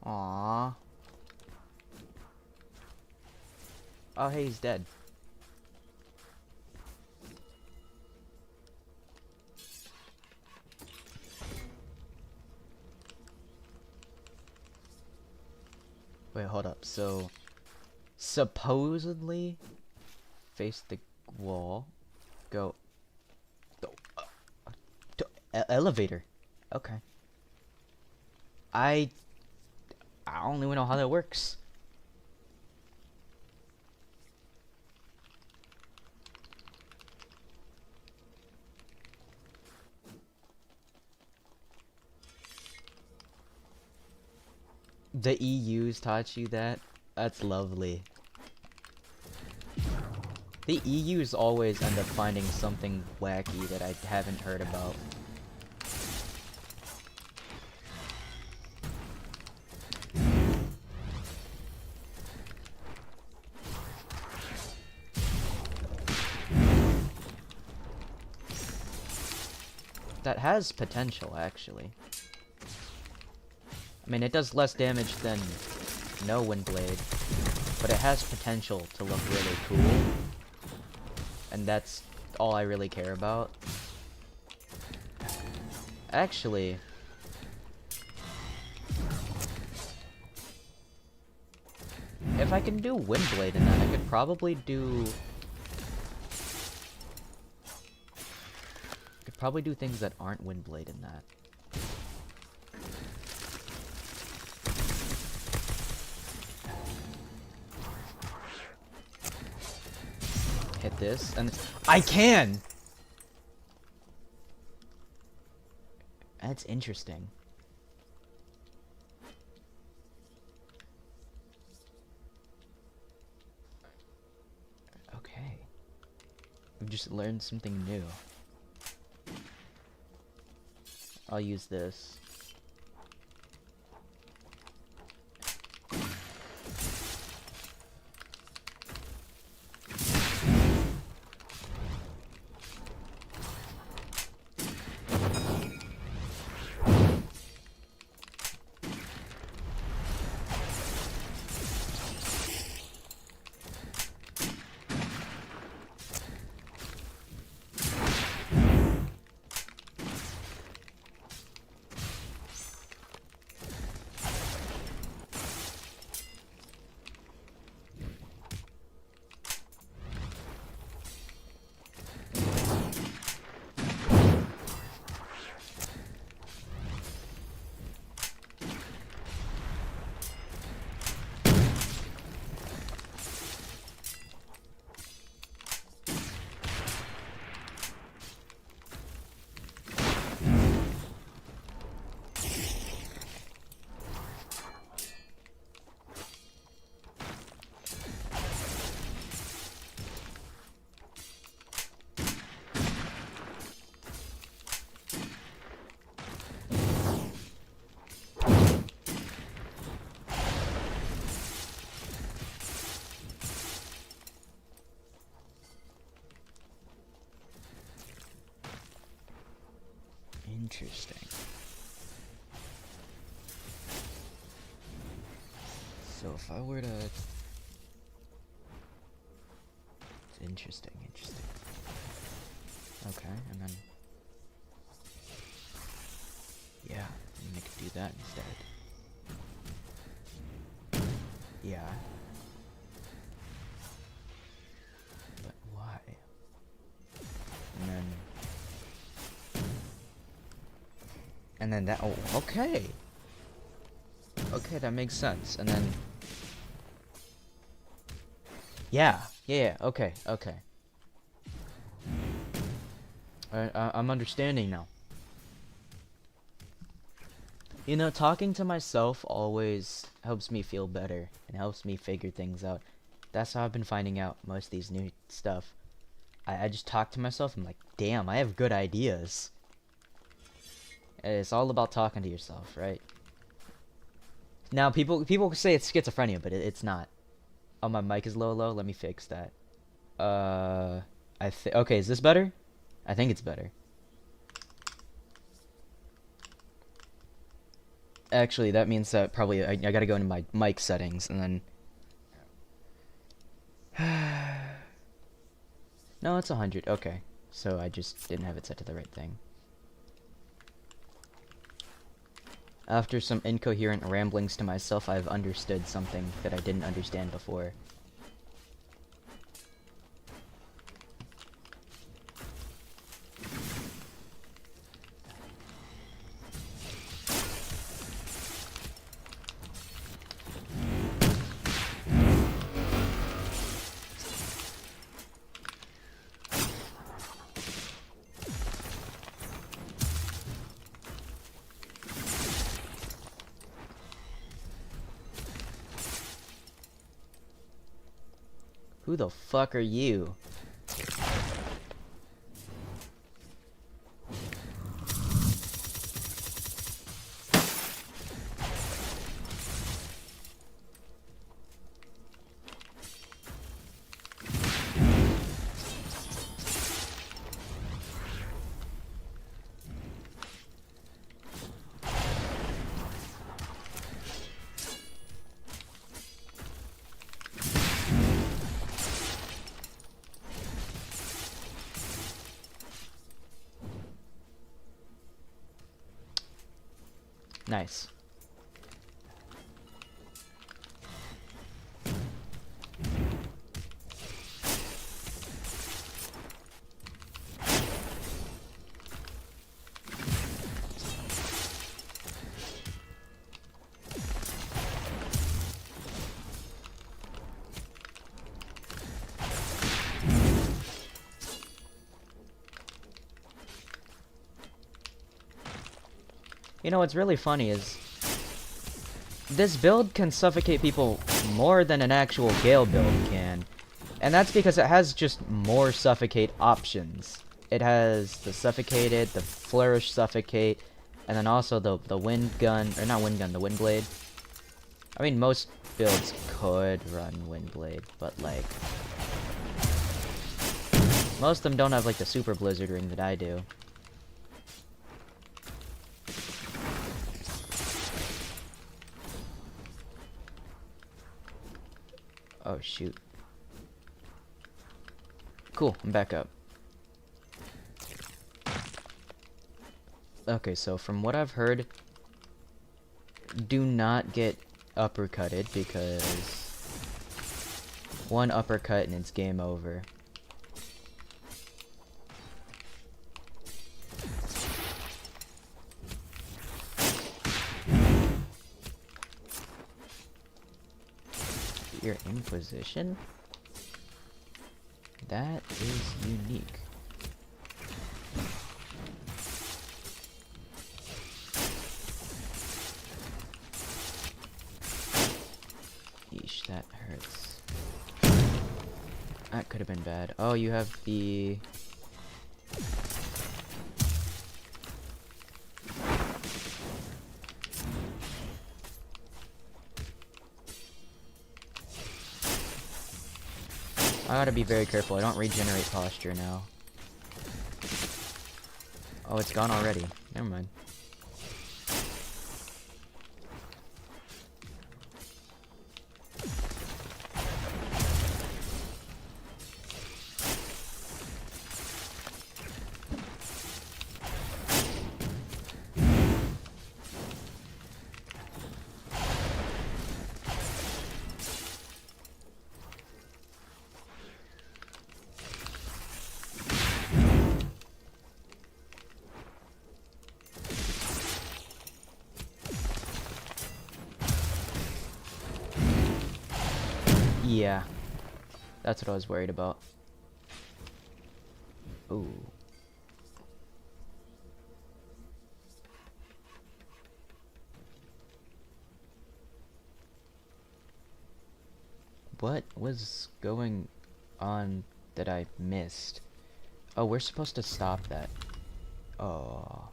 Aww. Oh, hey, he's dead. Wait, hold up. So, supposedly, face the wall. Go. Elevator. Okay. I don't even know how that works. The EUs taught you that? That's lovely. The EUs always end up finding something wacky that I haven't heard about. That has potential, actually. I mean, it does less damage than no Windblade, but it has potential to look really cool. And that's all I really care about. Actually, if I can do Windblade in that, I could probably do... things that aren't Windblade in that. Hit this, and I can! That's interesting. Okay. We've just learned something new. I'll use this. Interesting. So if I were to... It's interesting. Okay, and then... Yeah, and I could do that instead. Yeah. But why? And then... And then that, oh, okay. Okay, that makes sense. And then, yeah, okay, okay. I'm understanding now. You know, talking to myself always helps me feel better and helps me figure things out. That's how I've been finding out most of these new stuff. I just talk to myself. I'm like, damn, I have good ideas. It's all about talking to yourself, right? Now, people say it's schizophrenia, but it's not. Oh, my mic is low. Let me fix that. Okay, is this better? I think it's better. Actually, that means that probably I gotta go into my mic settings and then. No, it's 100. Okay, so I just didn't have it set to the right thing. After some incoherent ramblings to myself, I've understood something that I didn't understand before. Who the fuck are you? Nice. You know what's really funny is this build can suffocate people more than an actual Gale build can. And that's because it has just more suffocate options. It has the suffocated, the flourish suffocate, and then also the wind gun, or not wind gun, the wind blade. I mean, most builds could run wind blade, but like most of them don't have like the super blizzard ring that I do. Oh shoot. Cool, I'm back up. Okay, so from what I've heard, do not get uppercutted because one uppercut and it's game over. Your Inquisition? That is unique. Yeesh, that hurts. That could have been bad. Oh, you have the... I gotta be very careful. I don't regenerate posture now. Oh, it's gone already. Never mind. Yeah. That's what I was worried about. Ooh. What was going on that I missed? Oh, we're supposed to stop that. Oh.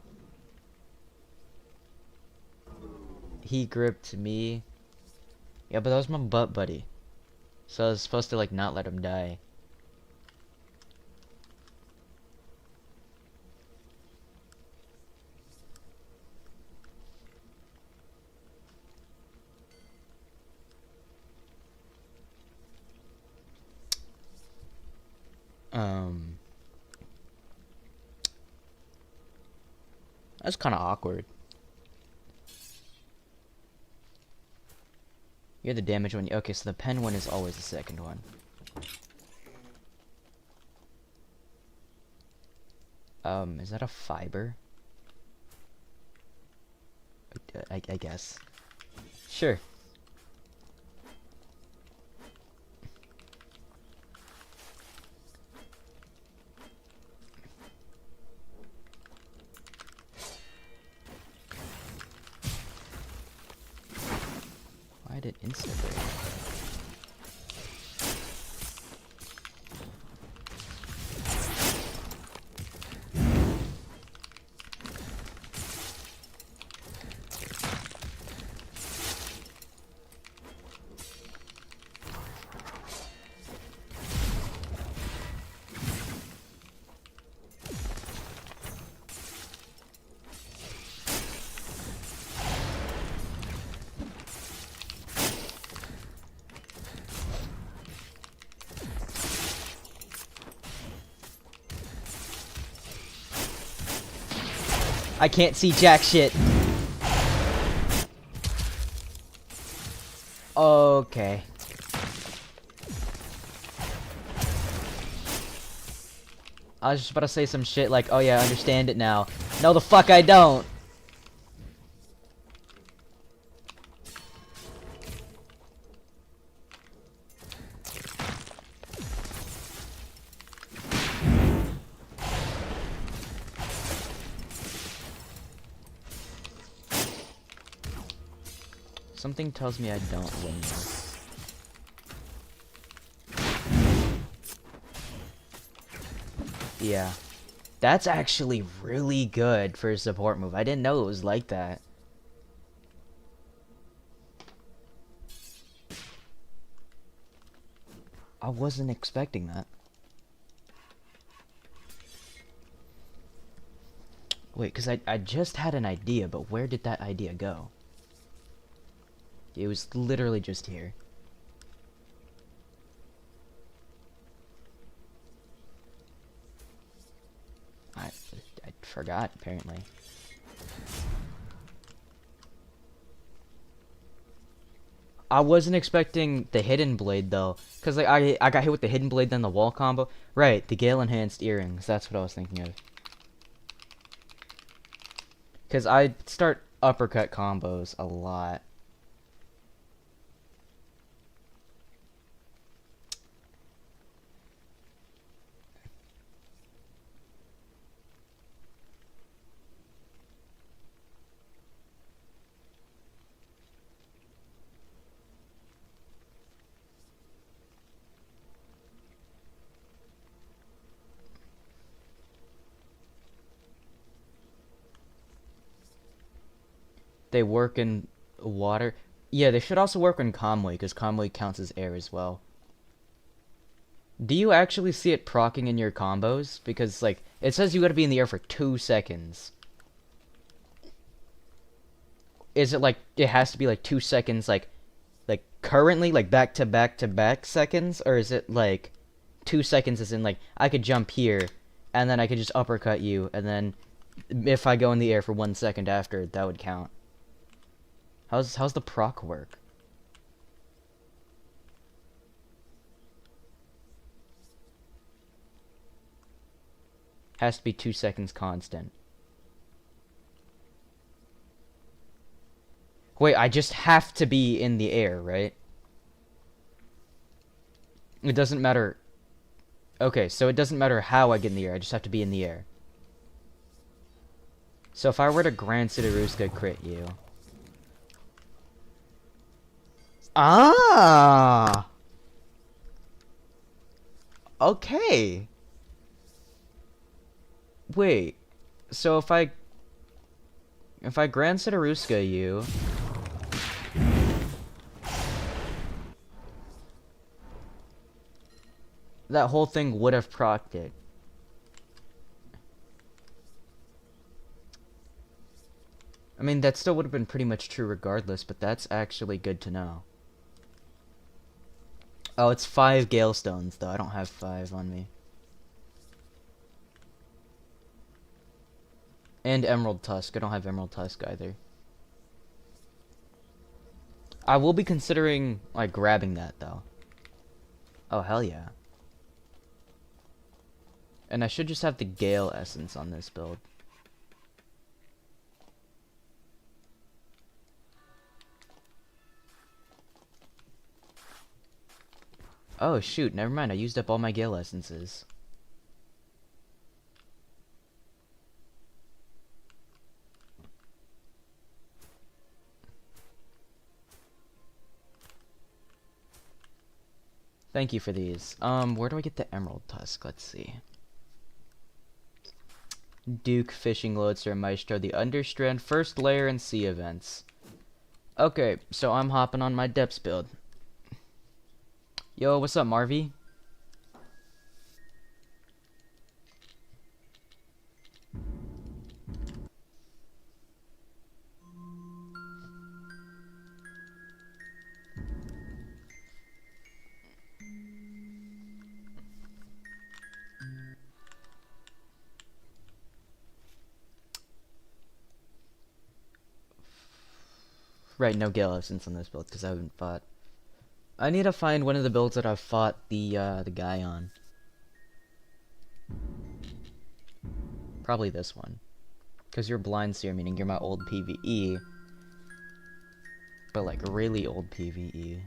He gripped me. Yeah, but that was my butt buddy. So I was supposed to, like, not let him die. That's kind of awkward. You're the damage one. Okay, so the pen one is always the second one. Is that a fiber? I guess. Sure. Why did it insta-break? I can't see jack shit. Okay. I was just about to say some shit like, oh yeah, I understand it now. No, the fuck I don't. Something tells me I don't win this. Yeah. That's actually really good for a support move. I didn't know it was like that. I wasn't expecting that. Wait, because I just had an idea, but where did that idea go? It was literally just here. I forgot, apparently. I wasn't expecting the hidden blade, though. Because like, I got hit with the hidden blade, then the wall combo. Right, the Gale Enhanced Earrings. That's what I was thinking of. Because I start uppercut combos a lot. They work in water. Yeah, they should also work in Conway, because Conway counts as air as well. Do you actually see it proccing in your combos? Because, like, it says you gotta be in the air for 2 seconds. Is it, like, it has to be, like, 2 seconds, like currently, like, back to back to back seconds? Or is it, like, 2 seconds as in, like, I could jump here, and then I could just uppercut you, and then if I go in the air for 1 second after, that would count. How's the proc work? Has to be 2 seconds constant. Wait, I just have to be in the air, right? It doesn't matter. Okay, so it doesn't matter how I get in the air. I just have to be in the air. So if I were to Grand Sidaruska crit you... Ah! Okay. Wait. So if I Grand Sidaruska you... that whole thing would have procced it. I mean, that still would have been pretty much true regardless, but that's actually good to know. Oh, it's 5 Gale Stones, though. I don't have 5 on me. And Emerald Tusk. I don't have Emerald Tusk either. I will be considering, like, grabbing that, though. Oh, hell yeah. And I should just have the Gale Essence on this build. Oh, shoot. Never mind. I used up all my Gale Essences. Thank you for these. Where do I get the Emerald Tusk? Let's see. Duke, Fishing Lodestar, Maestro, the Understrand, First Layer, and Sea Events. Okay, so I'm hopping on my Depths build. Yo, what's up, Marvy? Right, no Gale Essence on this build because I haven't fought. I need to find one of the builds that I've fought the guy on. Probably this one. Because you're Blind Seer, meaning you're my old PvE. But like really old PvE.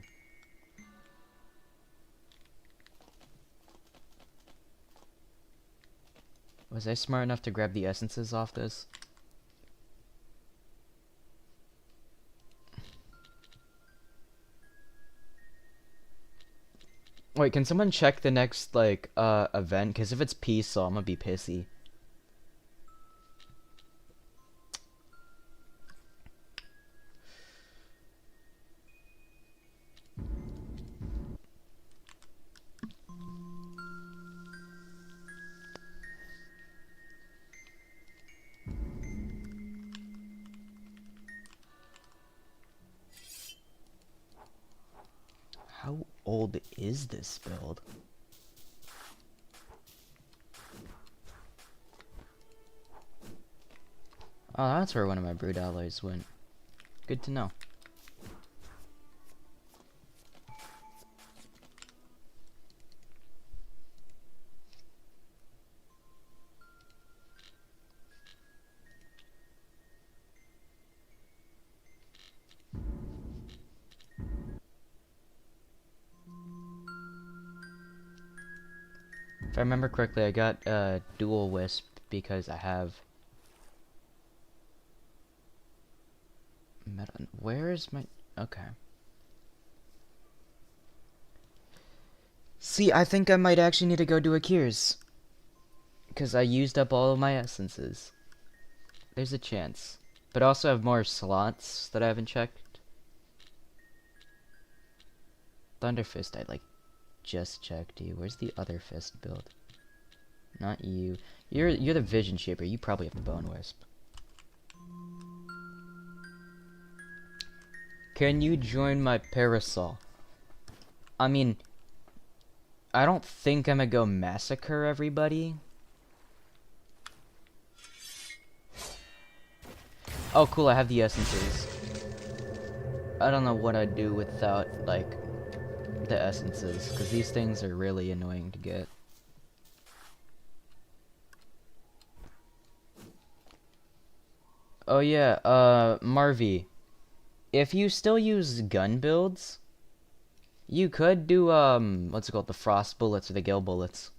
Was I smart enough to grab the essences off this? Wait, can someone check the next, like, event? Because if it's peace, so I'm gonna be pissy. How old is this build? Oh, that's where one of my brood alloys went. Good to know. If I remember correctly, I got dual wisp because I have metal. Where is my... Okay. See, I think I might actually need to go do a cures. Because I used up all of my essences. There's a chance. But I also have more slots that I haven't checked. Thunderfist, I like just checked you. Where's the other fist build? Not you. You're the Vision Shaper. You probably have the Bone Wisp. Can you join my Parasol? I mean, I don't think I'm gonna go massacre everybody. Oh, cool, I have the essences. I don't know what I'd do without, like, the essences, because these things are really annoying to get. Oh yeah, Marvy. If you still use gun builds, You could do, what's it called? The frost bullets or the gale bullets.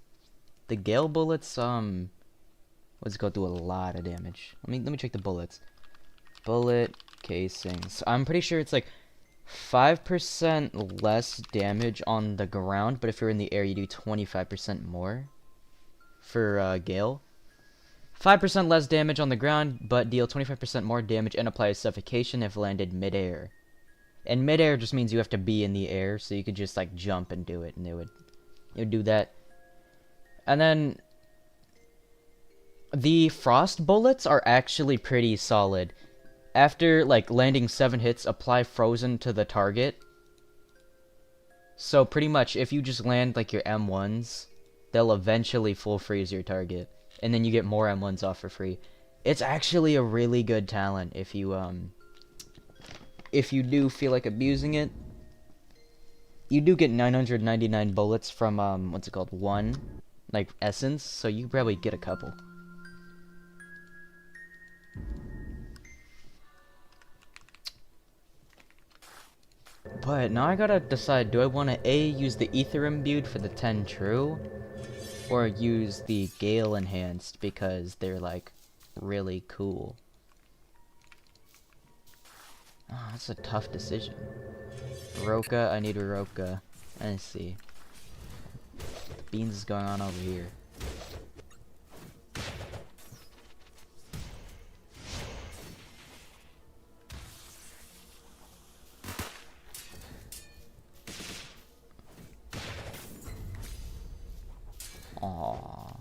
The gale bullets, what's it called? Do a lot of damage. Let me check the bullets. Bullet casings. I'm pretty sure it's like 5% less damage on the ground, but if you're in the air, you do 25% more for Gale. 5% less damage on the ground, but deal 25% more damage and apply suffocation if landed midair. And midair just means you have to be in the air, so you could just like jump and do it, and it would do that. And then the frost bullets are actually pretty solid. After like landing 7 hits, apply frozen to the target. So pretty much if you just land like your M1s, they'll eventually full freeze your target, and then you get more M1s off for free. It's actually a really good talent if you do feel like abusing it. You do get 999 bullets from what's it called? One like essence, so you probably get a couple. But now I gotta decide, do I want to A, use the Ether Imbued for the 10 True, or use the Gale Enhanced because they're, like, really cool? Oh, that's a tough decision. Roka, I need a Roka. Let's see. The beans is going on over here. Aww.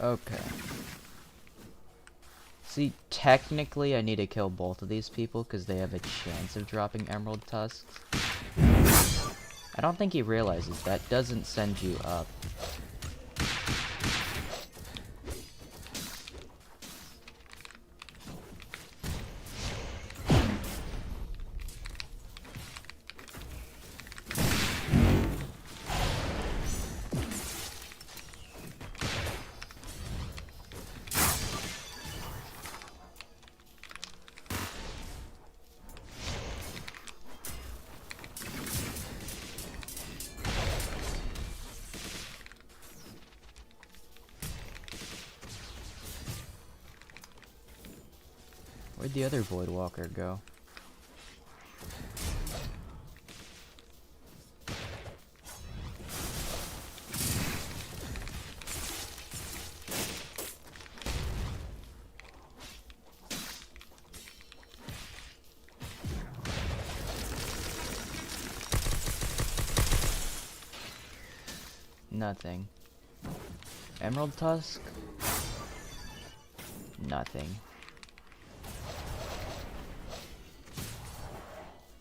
Okay. See, technically I need to kill both of these people because they have a chance of dropping Emerald Tusks. I don't think he realizes that doesn't send you up. Where'd the other Voidwalker go? Nothing. Emerald Tusk? Nothing.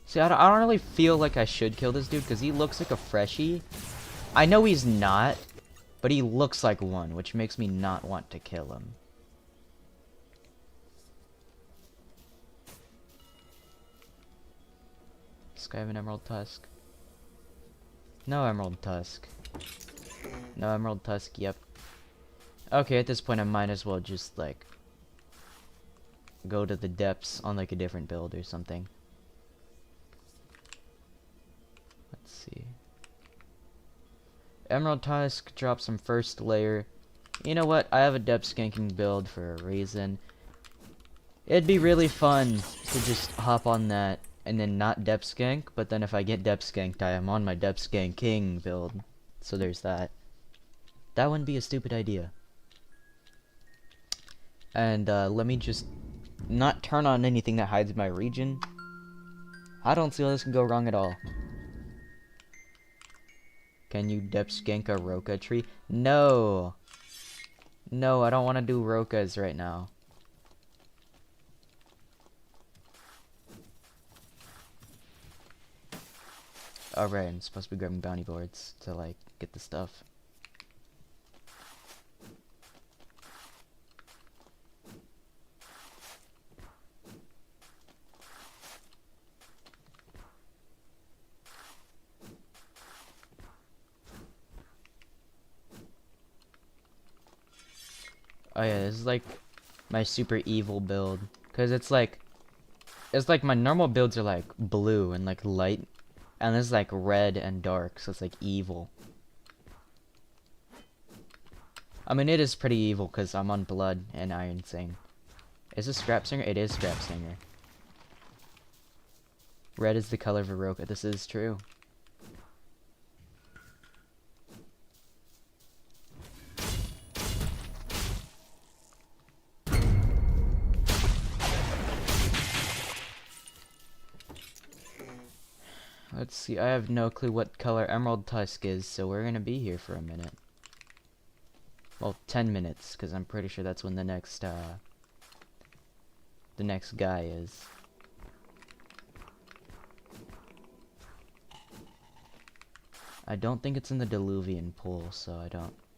See, I don't really feel like I should kill this dude because he looks like a freshie. I know he's not, but he looks like one, which makes me not want to kill him. Does this guy have an Emerald Tusk? No Emerald Tusk. No Emerald Tusk, yep. Okay, at this point I might as well just, like, go to the depths on, like, a different build or something. Let's see. Emerald Tusk, drop some first layer. You know what? I have a depth skanking build for a reason. It'd be really fun to just hop on that and then not depth skank, but then if I get depth skanked, I am on my depth skanking build. So there's that. That wouldn't be a stupid idea. And let me just not turn on anything that hides my region. I don't see how this can go wrong at all. Can you depth skank a Roka tree? No! No, I don't want to do Rokas right now. Alright, I'm supposed to be grabbing bounty boards to, like, get the stuff. Oh yeah, this is like my super evil build. Cause it's like my normal builds are like blue and like light. And this is like red and dark, so it's like evil. I mean, it is pretty evil because I'm on blood and Iron Sing. Is this Scrap Singer? It is Scrap Singer. Red is the color of Aroka. This is true. Let's see, I have no clue what color Emerald Tusk is, so we're gonna be here for a minute. Well, 10 minutes, because I'm pretty sure that's when the next guy is. I don't think it's in the Diluvian pool, so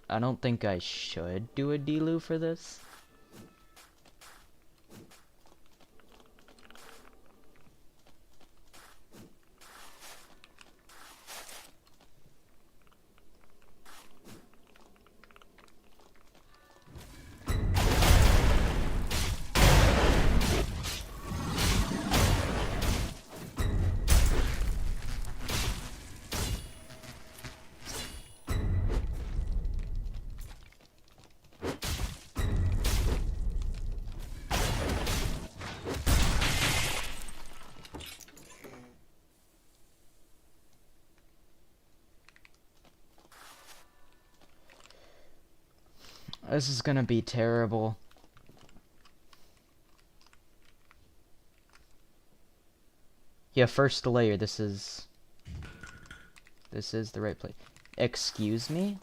I don't think I should do a Delu for this. This is gonna be terrible. Yeah, first layer, this is the right place. Excuse me?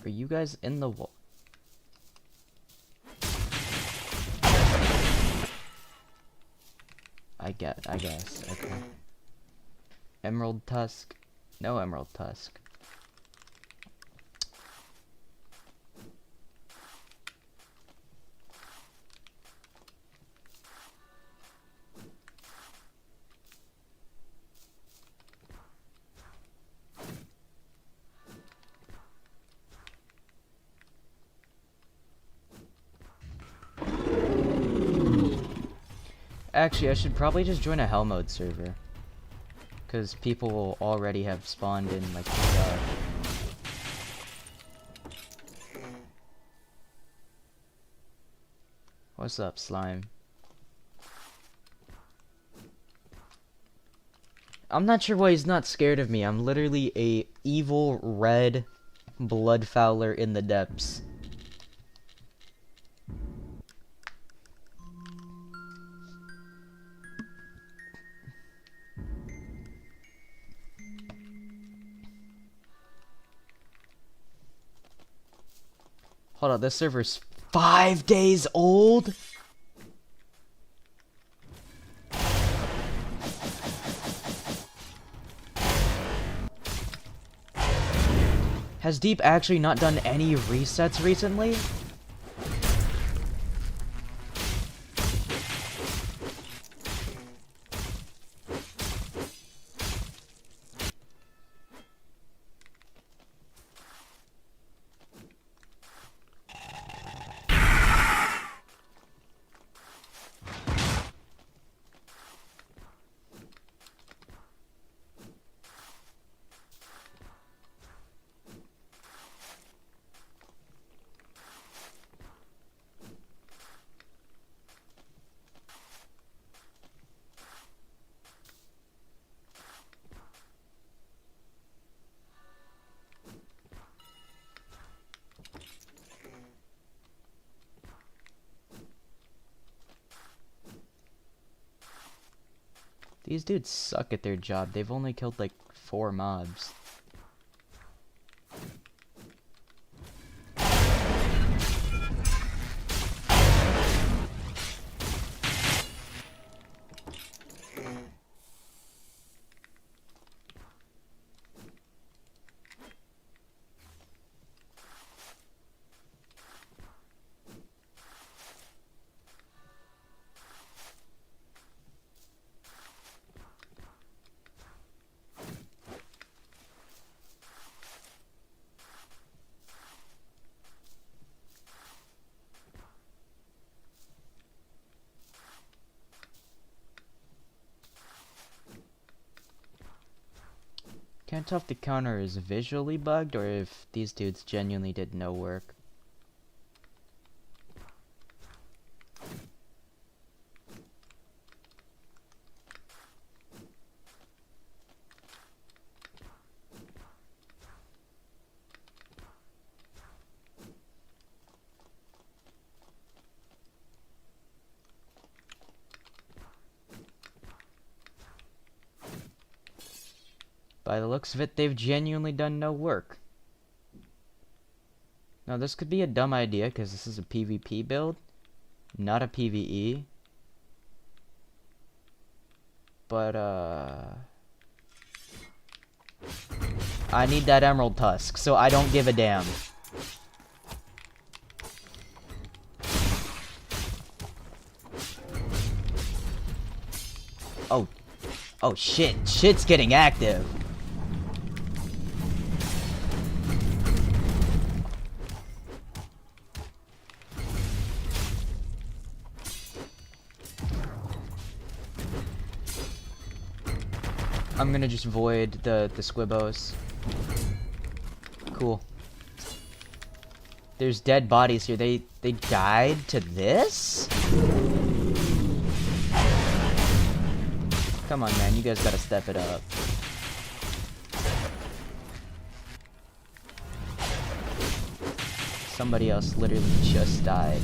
Are you guys in the wall? I guess, okay. Emerald Tusk. No Emerald Tusk. Actually, I should probably just join a Hell Mode server. Because people will already have spawned in, like, the dark. What's up, slime? I'm not sure why he's not scared of me. I'm literally a evil red blood fowler in the depths. Hold on, this server's 5 days old? Has Deep actually not done any resets recently? These dudes suck at their job. They've only killed like 4 mobs. Can't tell if the counter is visually bugged or if these dudes genuinely did no work. By the looks of it, they've genuinely done no work. Now, this could be a dumb idea because this is a PvP build, not a PvE. But, I need that emerald tusk, so I don't give a damn. Oh. Oh shit. Shit's getting active. I'm gonna just void the squibbos. Cool. There's dead bodies here. They died to this? Come on, man. You guys gotta step it up. Somebody else literally just died.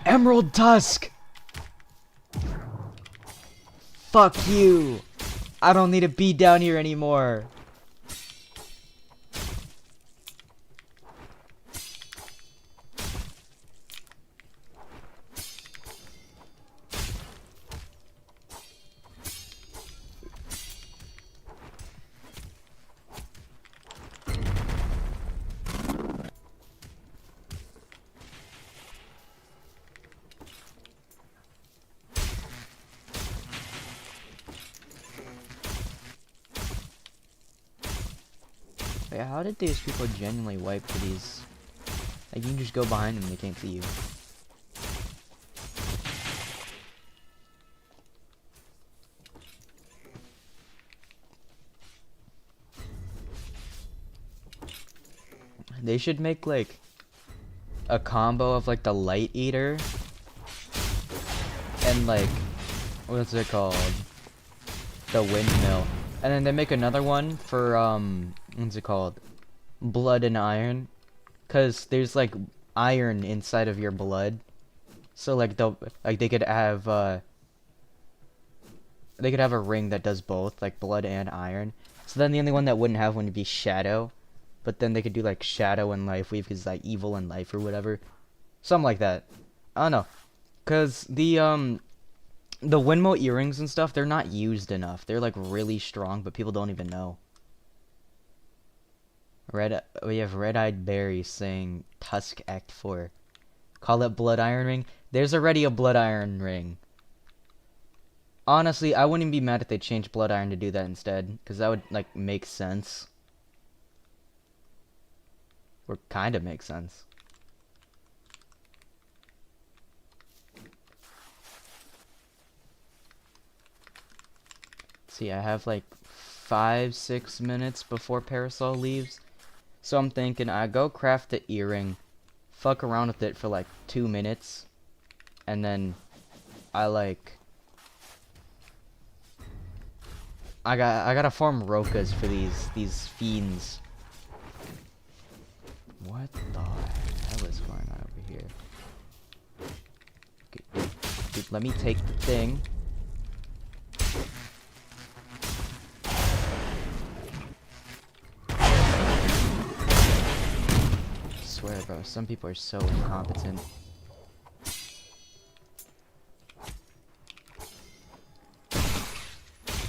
Emerald Tusk! Fuck you! I don't need to be down here anymore. Wait, how did these people genuinely wipe to these? Like, you can just go behind them and they can't see you. They should make, like, a combo of, like, the Light Eater and, like, what's it called? The Windmill. And then they make another one for, what's it called? Blood and Iron. Cause there's like iron inside of your blood. So like they could have a ring that does both, like blood and iron. So then the only one that wouldn't have one would be Shadow. But then they could do like Shadow and Life Weave because like evil and life or whatever. Something like that. I don't know. Cause the windmill earrings and stuff, they're not used enough. They're like really strong, but people don't even know. We have Red-Eyed Berry saying Tusk Act 4. Call it Blood Iron Ring. There's already a Blood Iron Ring. Honestly, I wouldn't be mad if they changed Blood Iron to do that instead, because that would like make sense. Or kind of make sense. See, I have like 5-6 minutes before Parasol leaves. So I'm thinking I go craft the earring, fuck around with it for like 2 minutes, and then I gotta form Rokas for these fiends. What the hell is going on over here? Let me take the thing. I swear, bro, some people are so incompetent.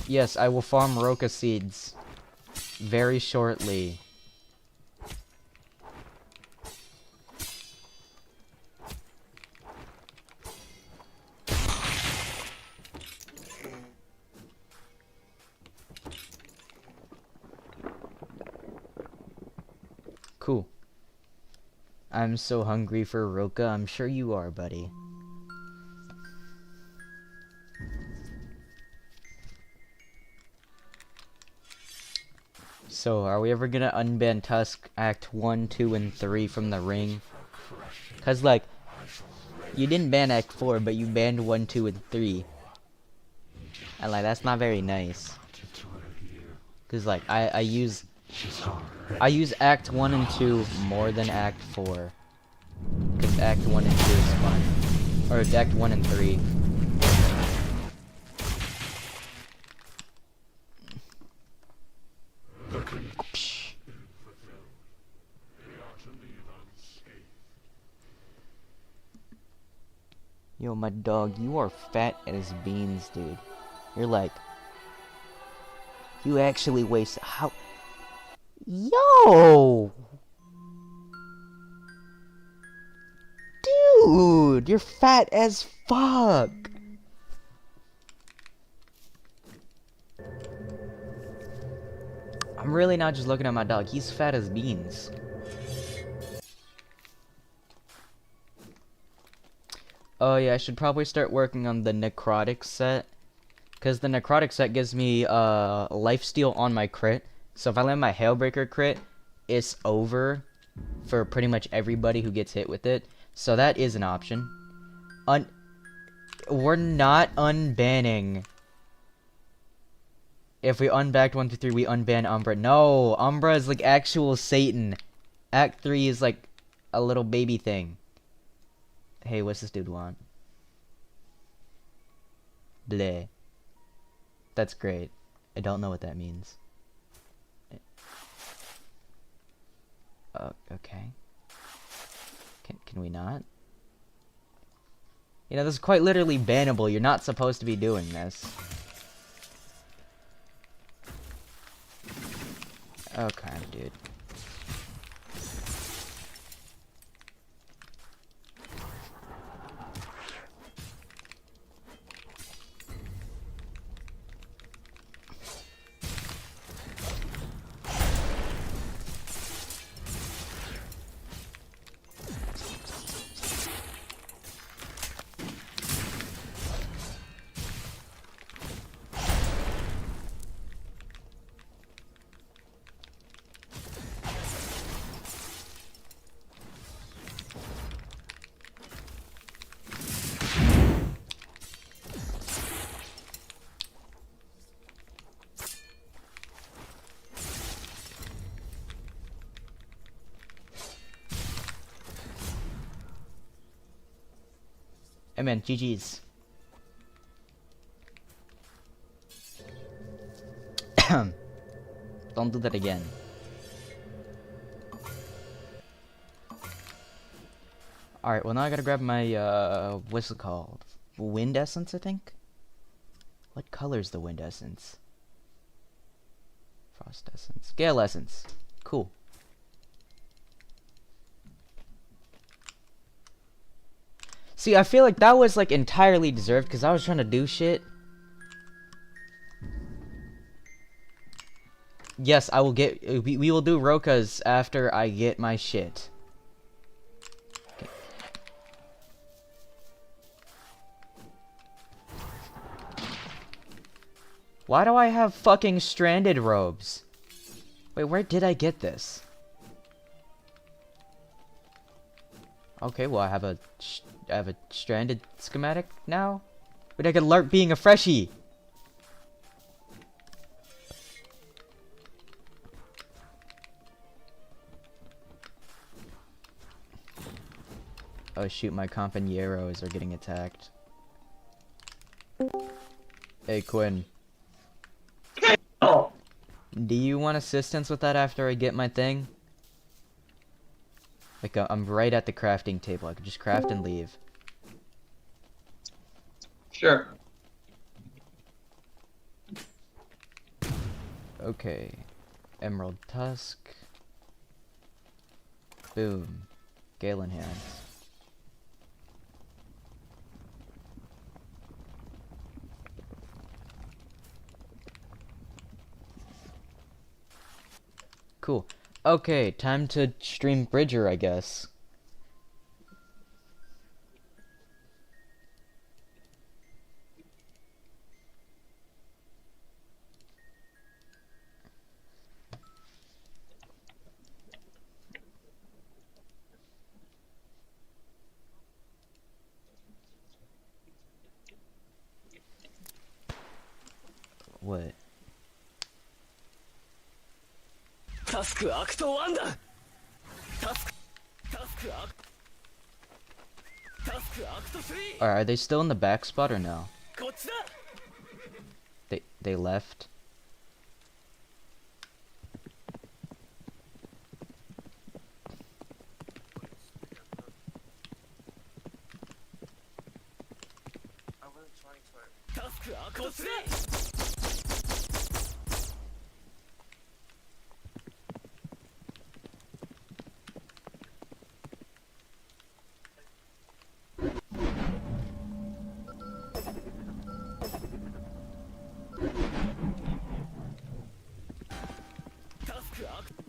Yes, I will farm Roca seeds very shortly. Cool. I'm so hungry for Roca. I'm sure you are, buddy. So, are we ever gonna unban Tusk Act 1, 2, and 3 from the ring? Cause, like, you didn't ban Act 4, but you banned 1, 2, and 3. And, like, that's not very nice. Cause, like, I use Act 1 and 2 more than Act 4. Cause Act 1 and 2 is fun. Or Act 1 and 3. Yo, my dog, you are fat as beans, dude. You're like... You actually waste... How... Yo! Dude, you're fat as fuck! I'm really not just looking at my dog. He's fat as beans. Oh yeah, I should probably start working on the necrotic set. Because the necrotic set gives me lifesteal on my crit. So if I land my Hailbreaker crit, it's over for pretty much everybody who gets hit with it. So that is an option. We're not unbanning. If we unbacked 1 through 3, we unban Umbra. No, Umbra is like actual Satan. Act 3 is like a little baby thing. Hey, what's this dude want? Bleh. That's great. I don't know what that means. Okay. Can we not? You know, this is quite literally bannable. You're not supposed to be doing this. Okay, dude. Hey man, GG's. Don't do that again. Alright, well now I gotta grab my, what's it called? Wind Essence, I think? What color is the Wind Essence? Frost Essence. Gale Essence. Cool. See, I feel like that was, like, entirely deserved, because I was trying to do shit. Yes, I will get... We will do Rokas after I get my shit. Okay. Why do I have fucking stranded robes? Wait, where did I get this? Okay, well, I have a stranded schematic now? But I can alert being a freshie! Oh shoot, my compañeros are getting attacked. Hey Quinn, Oh, do you want assistance with that after I get my thing? Like, I'm right at the crafting table. I could just craft and leave. sure. Okay. Emerald Tusk. Boom. Galen hands. Cool. Okay, time to stream Bridger, I guess. What? タスクアクト1だ。タスクアクト3。 Are they still in the back spot or no? こっちだ。 They left. I wasn't trying for it. タスクアクト3。 タスクアクト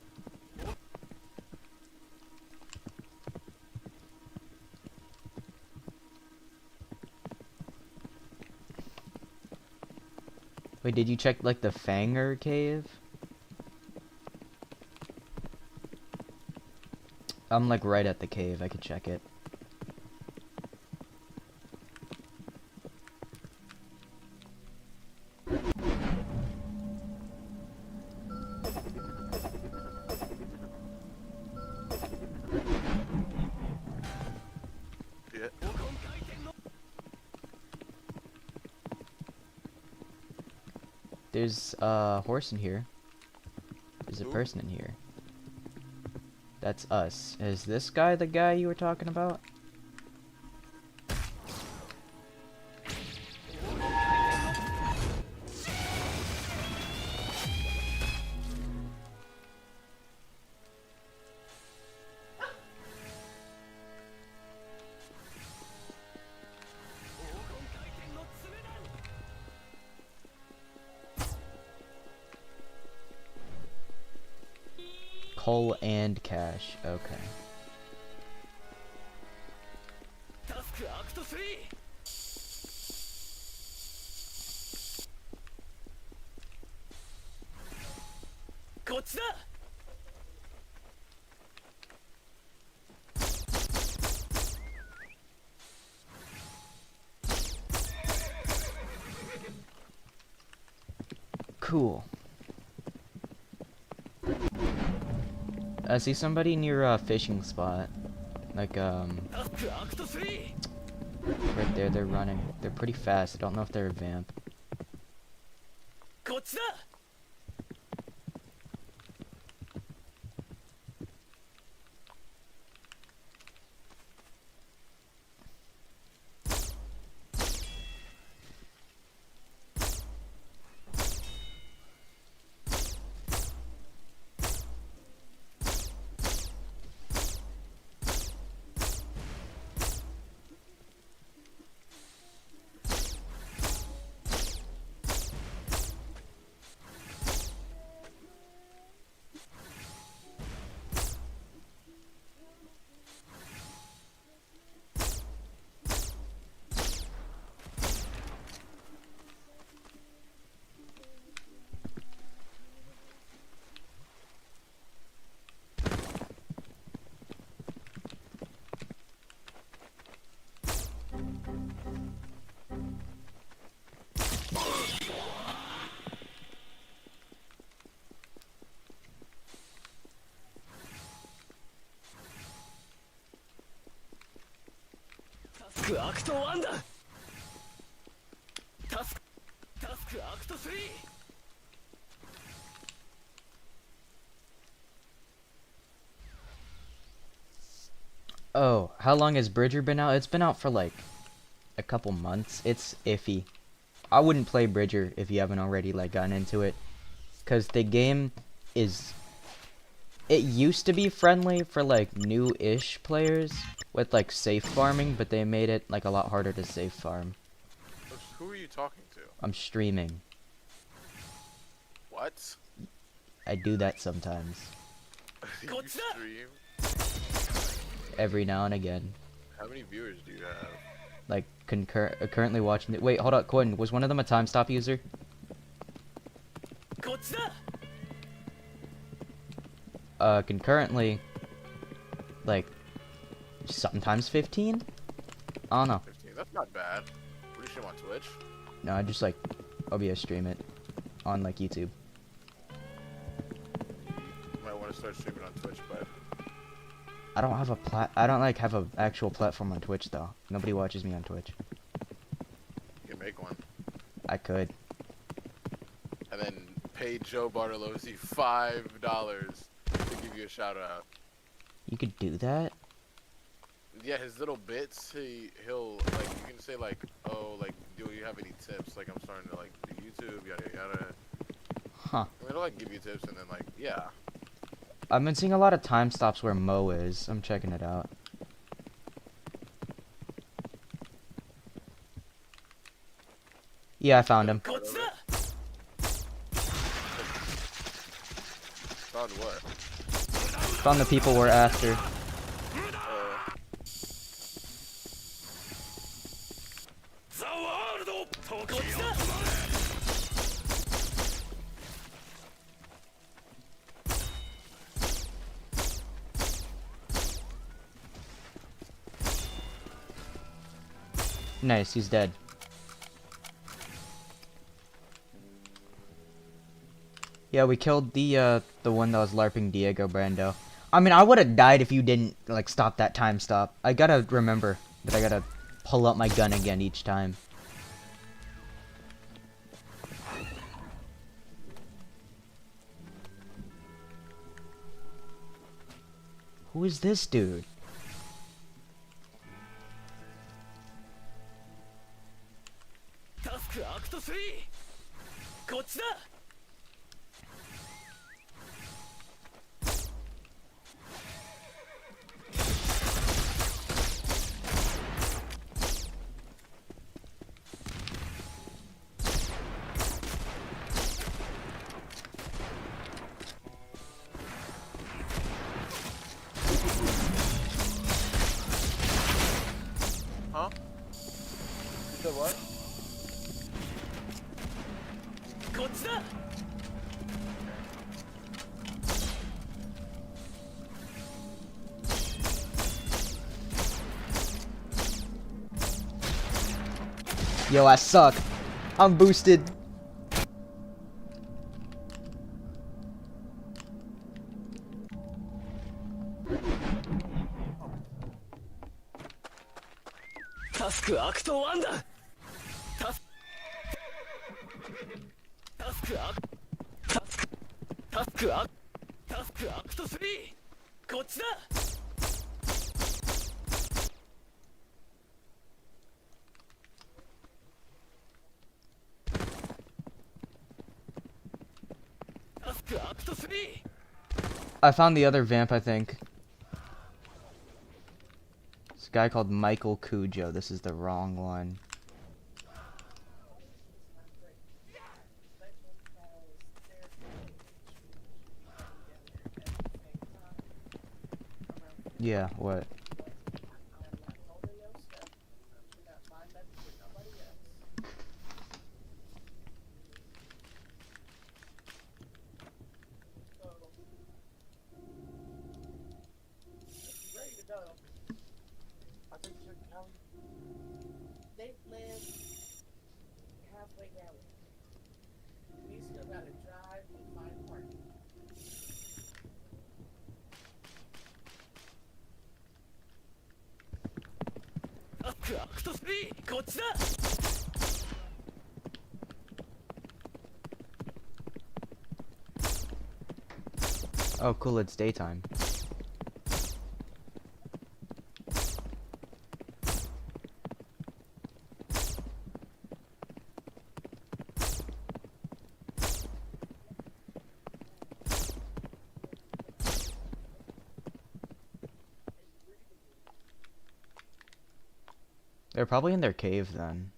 Wait, did you check like the Fanger cave? I'm like right at the cave. I could check it. Yeah. There's a horse in here. There's a Who? person in here. That's us. Is this guy the guy you were talking about? Coal and cash. Okay. タスクアクト3。 こっちだ。 Cool. I see somebody near a fishing spot. Like, タスクアクト3。 right there, they're running. They're pretty fast. I don't know if they're a vamp. こっちだ。 タスクアクト1だ。タスク 3! Oh, how long has Bridger been out? It's been out for like a couple months. It's iffy. I wouldn't play Bridger if you haven't already like gotten into it, cause the game is. It used to be friendly for like new-ish players with like safe farming, but they made it like a lot harder to safe farm. Who are you talking to? I'm streaming. What? I do that sometimes, You stream? every now and again. How many viewers do you have? Like currently watching it. Wait, hold up, Quinn. Was one of them a time stop user? こっちだ Concurrently, like sometimes 15. I don't know. 15. That's not bad. What do you stream on Twitch? No, I just like OBS stream it on like YouTube. You might want to start streaming on Twitch, but I don't have I don't like have a actual platform on Twitch though. Nobody watches me on Twitch. you can make one. I could. And then pay Joe Bartolozzi $5 to give you a shout out. You could do that? Yeah, his little bits, he'll like you can say like, oh, like, do you have any tips? Like, I'm starting to like do YouTube, yada yada. Huh. And it'll like give you tips, and then like, yeah. I've been seeing a lot of time stops where Mo is. I'm checking it out. Yeah, I found him. こっちだ Found what? Found the people we're after. The world こっちだ Nice, he's dead. Yeah, we killed the one that was LARPing Diego Brando. I mean, I would have died if you didn't, like, stop that time stop. I gotta remember that I gotta pull up my gun again each time. Who is this dude? Task Act 3! こっちだ Huh? You said what? こっちだ Yo, I suck. I'm boosted. Task Act 1だ Task Act 3! こっちだ Task Act 3! I found the other vamp, I think. This guy called Michael Cujo. This is the wrong one. Yeah, what? They live halfway down. We still gotta drive and find parking. Task Act 3! こっちだ Oh, cool, it's daytime. They're probably in their cave then.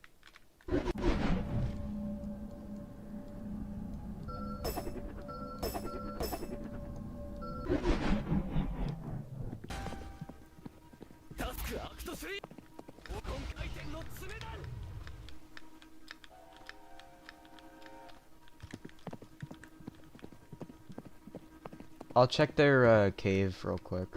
I'll check their cave real quick.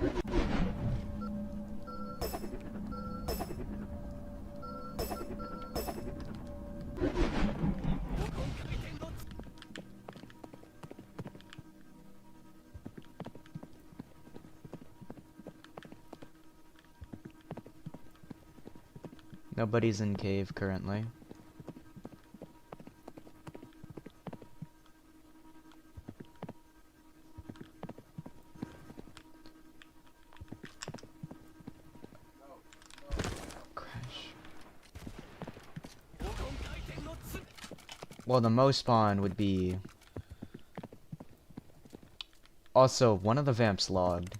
Nobody's in cave currently. Crash. Well, the most spawn would be... Also, one of the vamps logged.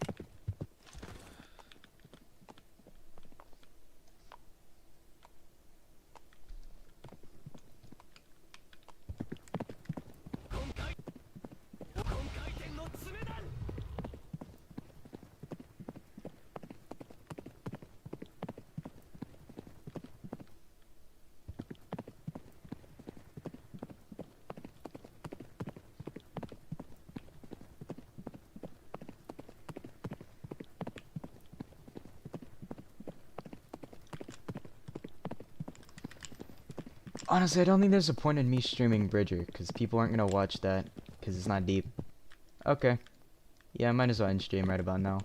Honestly, I don't think there's a point in me streaming Bridger, because people aren't going to watch that, because it's not deep. Okay. Yeah, I might as well end stream right about now.